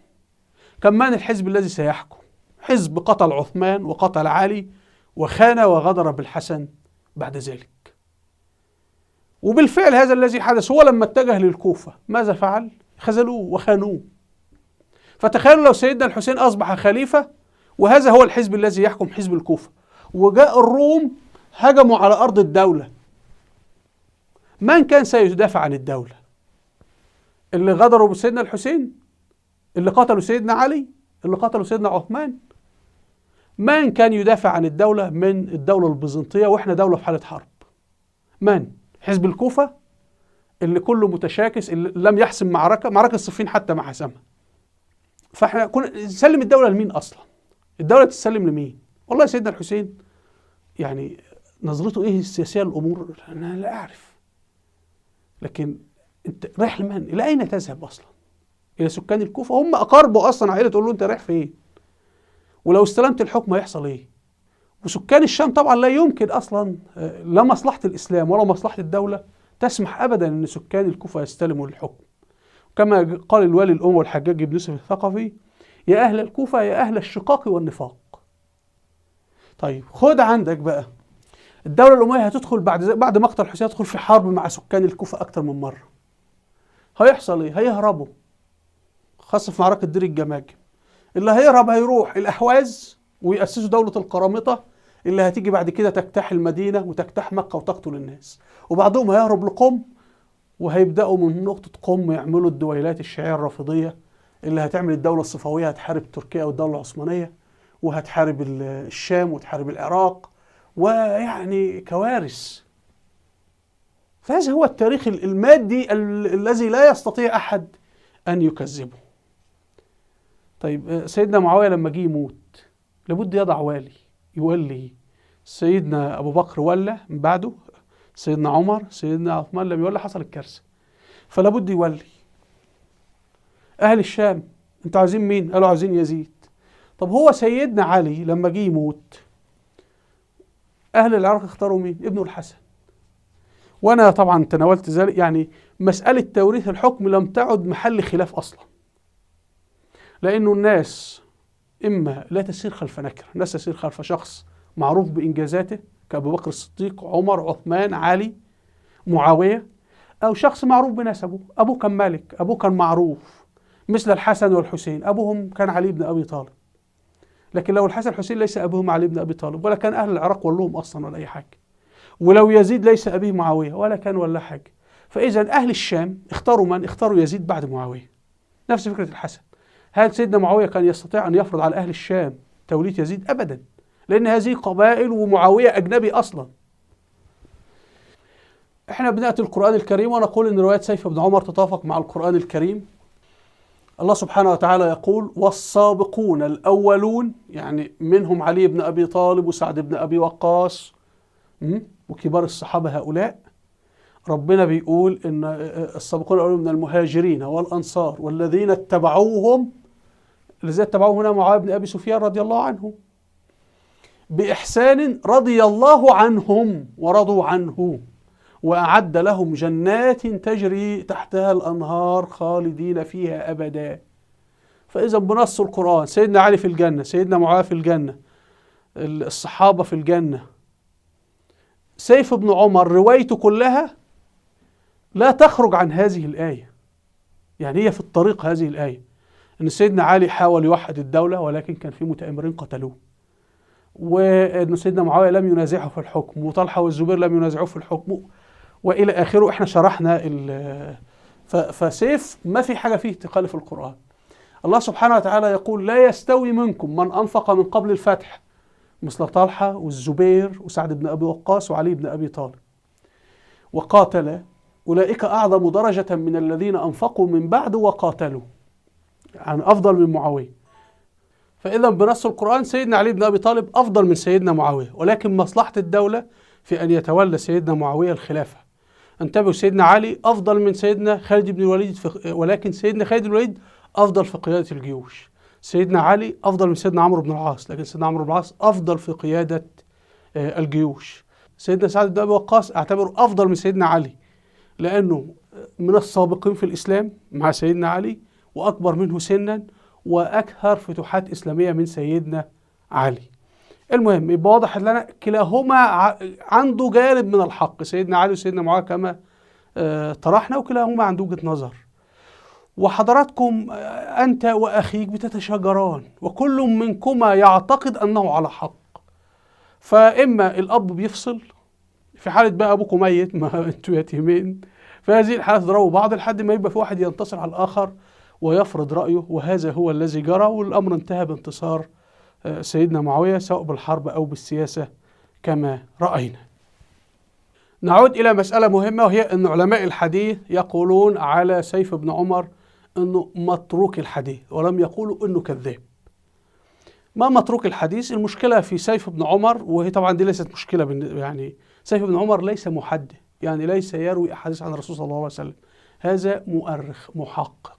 كمان الحزب الذي سيحكم حزب قتل عثمان وقتل علي وخان وغدر بالحسن بعد ذلك. وبالفعل هذا الذي حدث. هو لما اتجه للكوفة ماذا فعل؟ خذلوه وخانوه. فتخيلوا لو سيدنا الحسين أصبح خليفة وهذا هو الحزب الذي يحكم حزب الكوفة، وجاء الروم هجموا على أرض الدولة، من كان سيدافع عن الدولة؟ اللي غدروا بسيدنا الحسين؟ اللي قتلوا سيدنا علي؟ اللي قتلوا سيدنا عثمان؟ من كان يدافع عن الدولة من الدولة البيزنطية وإحنا دولة في حالة حرب؟ من؟ حزب الكوفة اللي كله متشاكس، اللي لم يحسم معركة صفين حتى ما حسمها. فإحنا كنا نسلم الدولة لمين أصلا؟ الدولة تسلم لمين؟ والله سيدنا الحسين يعني نظرته إيه السياسية للأمور أنا لا أعرف، لكن أنت رايح لمن؟ إلى أين تذهب أصلا؟ إلى سكان الكوفة؟ هم أقاربه أصلا، عائلة تقول له أنت رايح فين؟ ولو استلمت الحكم هيحصل إيه؟ وسكان الشام طبعا لا يمكن أصلا، لا مصلحة الإسلام ولا مصلحة الدولة تسمح أبدا أن سكان الكوفة يستلموا الحكم. كما قال الوالي الأموي الحجاج بن يوسف الثقفي: يا أهل الكوفة يا أهل الشقاق والنفاق. طيب خد عندك بقى الدولة الأموية هتدخل بعد مقتل الحسين، هتدخل في حرب مع سكان الكوفة أكتر من مرة. هيحصل ايه؟ هيهربوا، خاصة في معركة دير الجماجم. اللي هيهرب هيروح الأحواز ويأسسوا دولة القرامطة اللي هتيجي بعد كده تجتاح المدينة وتجتاح مكة وتقتل الناس. وبعضهم هيهرب لقم، وهيبدأوا من نقطة قم يعملوا الدويلات الشيعية الرافضية اللي هتعمل الدولة الصفوية، هتحارب تركيا والدولة العثمانية، وهتحارب الشام وتحارب العراق، ويعني كوارث. فهذا هو التاريخ المادي الذي لا يستطيع أحد أن يكذبه. طيب سيدنا معاوية لما جه يموت لابد يضع والي يولي. سيدنا أبو بكر ولى من بعده، سيدنا عمر، سيدنا عثمان لم يولى، حصل الكارثة، فلابد يولي. أهل الشام أنتوا عايزين مين؟ قالوا عايزين يزيد. طب هو سيدنا علي لما جه يموت أهل العراق اختاروا مين؟ ابنه الحسن. وأنا طبعا تناولت ذلك، يعني مسألة توريث الحكم لم تعد محل خلاف أصلا، لأنه الناس إما لا تسير خلف نكرة، الناس تسير خلف شخص معروف بإنجازاته كأبو بكر الصديق، عمر، عثمان، علي، معاوية، أو شخص معروف بنسبه، أبوه كان ملك، أبوه كان معروف، مثل الحسن والحسين، أبوهم كان علي بن أبي طالب. لكن لو الحسن والحسين ليس أبوهم علي بن أبي طالب، ولا كان أهل العراق ولوهم أصلا ولا أي حاجة. ولو يزيد ليس أبيه معاوية ولا كان ولا حاجة. فإذا أهل الشام اختاروا من؟ اختاروا يزيد بعد معاوية. نفس فكرة الحسن. هل سيدنا معاوية كان يستطيع أن يفرض على أهل الشام تولية يزيد؟ أبدا، لأن هذه قبائل ومعاوية أجنبي أصلا. احنا بنأتي القرآن الكريم ونقول أن رواية سيف بن عمر تتوافق مع القرآن الكريم. الله سبحانه وتعالى يقول: والسابقون الأولون، يعني منهم علي بن أبي طالب وسعد بن أبي وقاص وكبار الصحابة هؤلاء. ربنا بيقول إن السابقون الأولون من المهاجرين والأنصار والذين اتبعوهم، الذين اتبعوه هنا معاوية بن أبي سفيان رضي الله عنه، بإحسان رضي الله عنهم ورضوا عنه وأعد لهم جنات تجري تحتها الأنهار خالدين فيها أبدا. فإذا بنص القرآن سيدنا علي في الجنة، سيدنا معاوية في الجنة، الصحابة في الجنة. سيف بن عمر روايته كلها لا تخرج عن هذه الآية، يعني هي في الطريق هذه الآية، أن سيدنا علي حاول يوحد الدولة ولكن كان في متآمرين قتلوه، وأن سيدنا معاوية لم ينازعه في الحكم، وطلحة والزبير لم ينازعوه في الحكم، وإلى آخره. إحنا شرحنا فسيف ما في حاجة فيه تخالف القرآن. الله سبحانه وتعالى يقول: لا يستوي منكم من أنفق من قبل الفتح مثل طلحة والزبير وسعد بن أبي وقاص وعلي بن أبي طالب وقاتل، أولئك أعظم درجة من الذين أنفقوا من بعد وقاتلوا، يعني أفضل من معاوية. فإذا بنص القرآن سيدنا علي بن أبي طالب أفضل من سيدنا معاوية، ولكن مصلحة الدولة في أن يتولى سيدنا معاوية الخلافة. انتبهوا، سيدنا علي أفضل من سيدنا خالد بن الوليد، ولكن سيدنا خالد بن الوليد أفضل في قيادة الجيوش. سيدنا علي أفضل من سيدنا عمرو بن العاص، لكن سيدنا عمرو بن العاص أفضل في قيادة الجيوش. سيدنا سعد بن أبي وقاص أعتبره أفضل من سيدنا علي، لأنه من السابقين في الإسلام مع سيدنا علي، وأكبر منه سنا، وأكثر فتوحات إسلامية من سيدنا علي. المهم يبقى واضح لنا كلاهما عنده جانب من الحق، سيدنا علي وسيدنا معاوية كما طرحنا، وكلاهما عنده وجهة نظر. وحضراتكم أنت وأخيك بتتشاجران، وكل منكما يعتقد أنه على حق. فإما الأب بيفصل، في حالة بقى أبوكم ميت، ما أنتوا يتيمين، في هذه الحالة تضربوا بعض لحد ما يبقى في واحد ينتصر على الآخر ويفرض رأيه، وهذا هو الذي جرى، والأمر انتهى بانتصار سيدنا معاوية سواء بالحرب أو بالسياسة كما رأينا. نعود إلى مسألة مهمة، وهي أن علماء الحديث يقولون على سيف بن عمر أنه متروك الحديث، ولم يقولوا أنه كذاب. ما متروك الحديث؟ المشكلة في سيف بن عمر، وهي طبعا دي ليست مشكلة، يعني سيف بن عمر ليس محدث، يعني ليس يروي أحاديث عن الرسول صلى الله عليه وسلم، هذا مؤرخ محقق.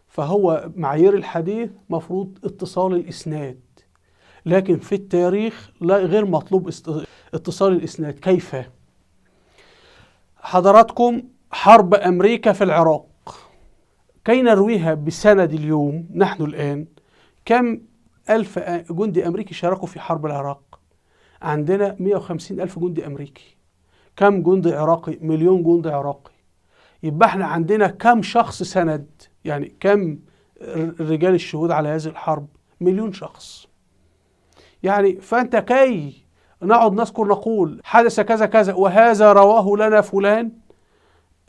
فهو معايير الحديث مفروض اتصال الإسناد، لكن في التاريخ لا، غير مطلوب اتصال الإسناد. كيف؟ حضراتكم حرب أمريكا في العراق، كي نرويها بسند اليوم نحن الآن، كم ألف جندي أمريكي شاركوا في حرب العراق؟ عندنا 150 ألف جندي أمريكي. كم جندي عراقي؟ 1,000,000 جندي عراقي. يبقى احنا عندنا كم شخص سند؟ يعني كم رجال الشهود على هذه الحرب؟ 1,000,000 شخص. يعني فأنت كي نقعد نذكر نقول حدث كذا كذا وهذا رواه لنا فلان،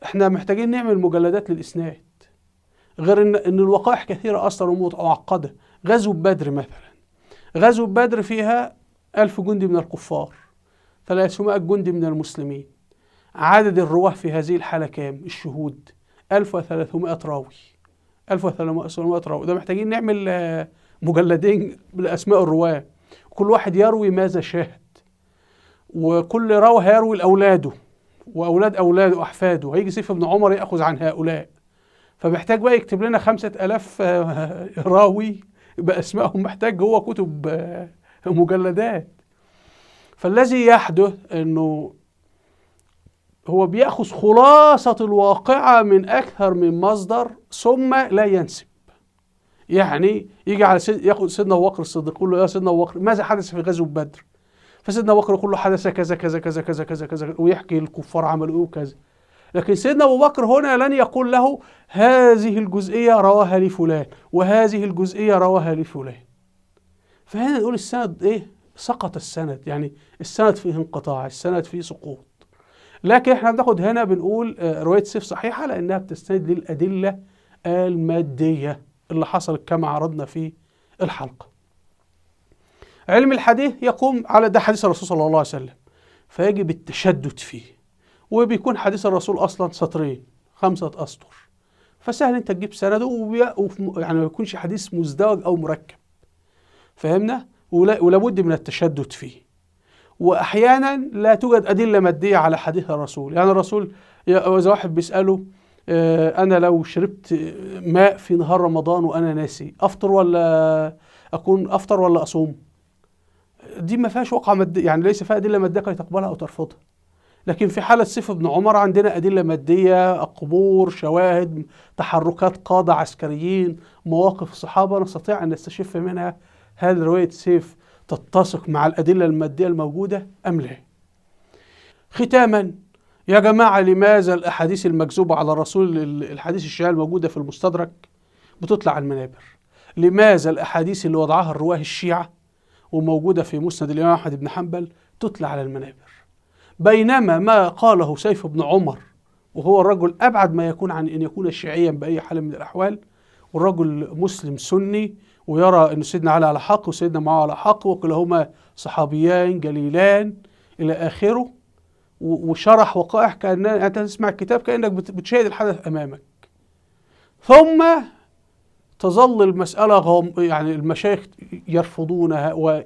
احنا محتاجين نعمل مجلدات للإسناد. غير ان الوقائع كثيرة أصلا ومعقدة. غزوة بدر مثلا، غزوة بدر فيها 1000 جندي من الكفار، 300 جندي من المسلمين. عدد الرواه في هذه الحالة كام؟ الشهود 1300 راوي. 1300 راوي، ده محتاجين نعمل مجلدين بأسماء الرواه، كل واحد يروي ماذا شاهد، وكل راوي هيروي لأولاده وأولاد أولاده وأحفاده، هيجي سيف بن عمر يأخذ عن هؤلاء. فمحتاج بقى يكتب لنا 5000 راوي بأسمائهم، محتاج هو كتب مجلدات. فالذي يحدث أنه هو بيأخذ خلاصة الواقعة من أكثر من مصدر ثم لا ينسب. يعني يجي على ياخذ سيدنا أبو بكر الصديق يقول له يا سيدنا أبو بكر ماذا حدث في غزوة بدر؟ فسيدنا أبو بكر يقول له حدث كذا كذا كذا كذا كذا كذا، ويحكي الكفار عملوا ايه وكذا. لكن سيدنا أبو بكر هنا لن يقول له هذه الجزئية رواها لي فلان وهذه الجزئية رواها لي فلان. فهنا نقول السند ايه؟ سقط السند، يعني السند فيه انقطاع، السند فيه سقوط. لكن احنا بناخد هنا بنقول رواية سيف صحيحة لأنها بتستند للأدلة المادية اللي حصلت كما عرضنا في الحلقة. علم الحديث يقوم على ده حديث الرسول صلى الله عليه وسلم، فيجب التشدد فيه، وبيكون حديث الرسول أصلا سطرين 5 أسطر، فسهل انت تجيب سنده يعني ما يكونش حديث مزدوج أو مركب. فهمنا؟ ولابد من التشدد فيه. وأحيانا لا توجد أدلة مادية على حديث الرسول، يعني الرسول إذا واحد بيسأله أنا لو شربت ماء في نهار رمضان وأنا ناسي أفطر ولا أصوم؟ دي ما فيهاش واقع مادي، يعني ليس فيها أدلة مادية كي تقبلها أو ترفضها. لكن في حالة سيف بن عمر عندنا أدلة مادية، قبور، شواهد، تحركات قادة عسكريين، مواقف الصحابة، نستطيع أن نستشف منها هل رواية سيف تتسق مع الأدلة المادية الموجودة أم لا. ختاما يا جماعة، لماذا الأحاديث المكذوبة على الرسول، الحديث الشائع الموجودة في المستدرك بتطلع على المنابر؟ لماذا الأحاديث اللي وضعها الرواه الشيعة وموجودة في مسند الإمام أحمد بن حنبل تطلع على المنابر؟ بينما ما قاله سيف بن عمر، وهو الرجل أبعد ما يكون عن أن يكون شيعيا بأي حال من الأحوال، والرجل مسلم سني ويرى أن سيدنا علي على حق وسيدنا معاوية على حق وكلاهما صحابيان جليلان إلى آخره، وشرح وقائع كأن أنت تسمع الكتاب كأنك بتشاهد الحدث أمامك. ثم تظل المسألة يعني المشايخ يرفضونها.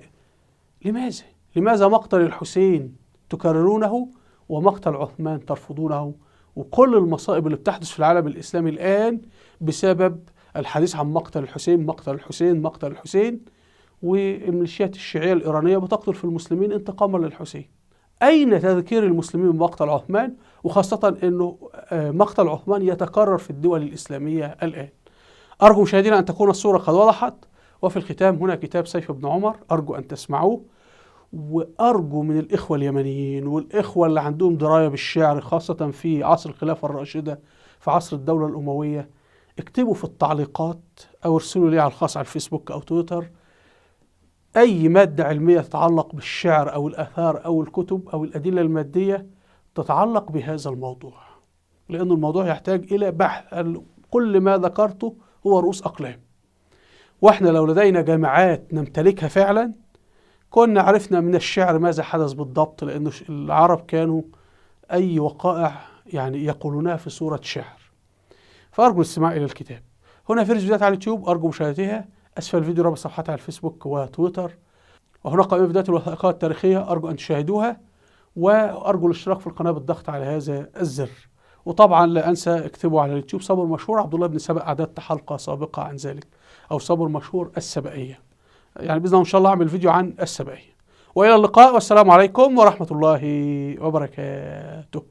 لماذا مقتل الحسين تكررونه ومقتل عثمان ترفضونه؟ وكل المصائب اللي بتحدث في العالم الإسلامي الآن بسبب الحديث عن مقتل الحسين، مقتل الحسين، مقتل الحسين. والميليشيات الشيعية الإيرانية بتقتل في المسلمين انتقاما للحسين. أين تذكير المسلمين بمقتل عثمان؟ وخاصة أنه مقتل عثمان يتكرر في الدول الإسلامية الآن. أرجو مشاهدينا أن تكون الصورة قد وضحت. وفي الختام هنا كتاب سيف بن عمر أرجو أن تسمعوه، وأرجو من الإخوة اليمنيين والإخوة اللي عندهم دراية بالشعر خاصة في عصر الخلافة الراشدة في عصر الدولة الأموية، اكتبوا في التعليقات أو ارسلوا لي على الخاص على الفيسبوك أو تويتر أي مادة علمية تتعلق بالشعر أو الآثار أو الكتب أو الأدلة المادية تتعلق بهذا الموضوع، لأن الموضوع يحتاج إلى بحث. كل ما ذكرته هو رؤوس أقلام، وإحنا لو لدينا جامعات نمتلكها فعلا كنا عرفنا من الشعر ماذا حدث بالضبط، لأن العرب كانوا أي وقائع يعني يقولونها في صورة شعر. فأرجو الاستماع إلى الكتاب. هنا في فيديوهات على اليوتيوب أرجو مشاهدتها، أسفل الفيديو رابط صفحتها على الفيسبوك وتويتر، وهنا قائمة فيديوهات الوثائقيات التاريخية أرجو أن تشاهدوها، وأرجو الاشتراك في القناة بالضغط على هذا الزر. وطبعا لا أنسى اكتبوا على اليوتيوب صبر مشهور عبد الله بن سبأ، أعددت حلقة سابقة عن ذلك، أو صبر مشهور السبائية، يعني بإذن الله إن شاء الله أعمل فيديو عن السبائية. وإلى اللقاء والسلام عليكم ورحمة الله وبركاته.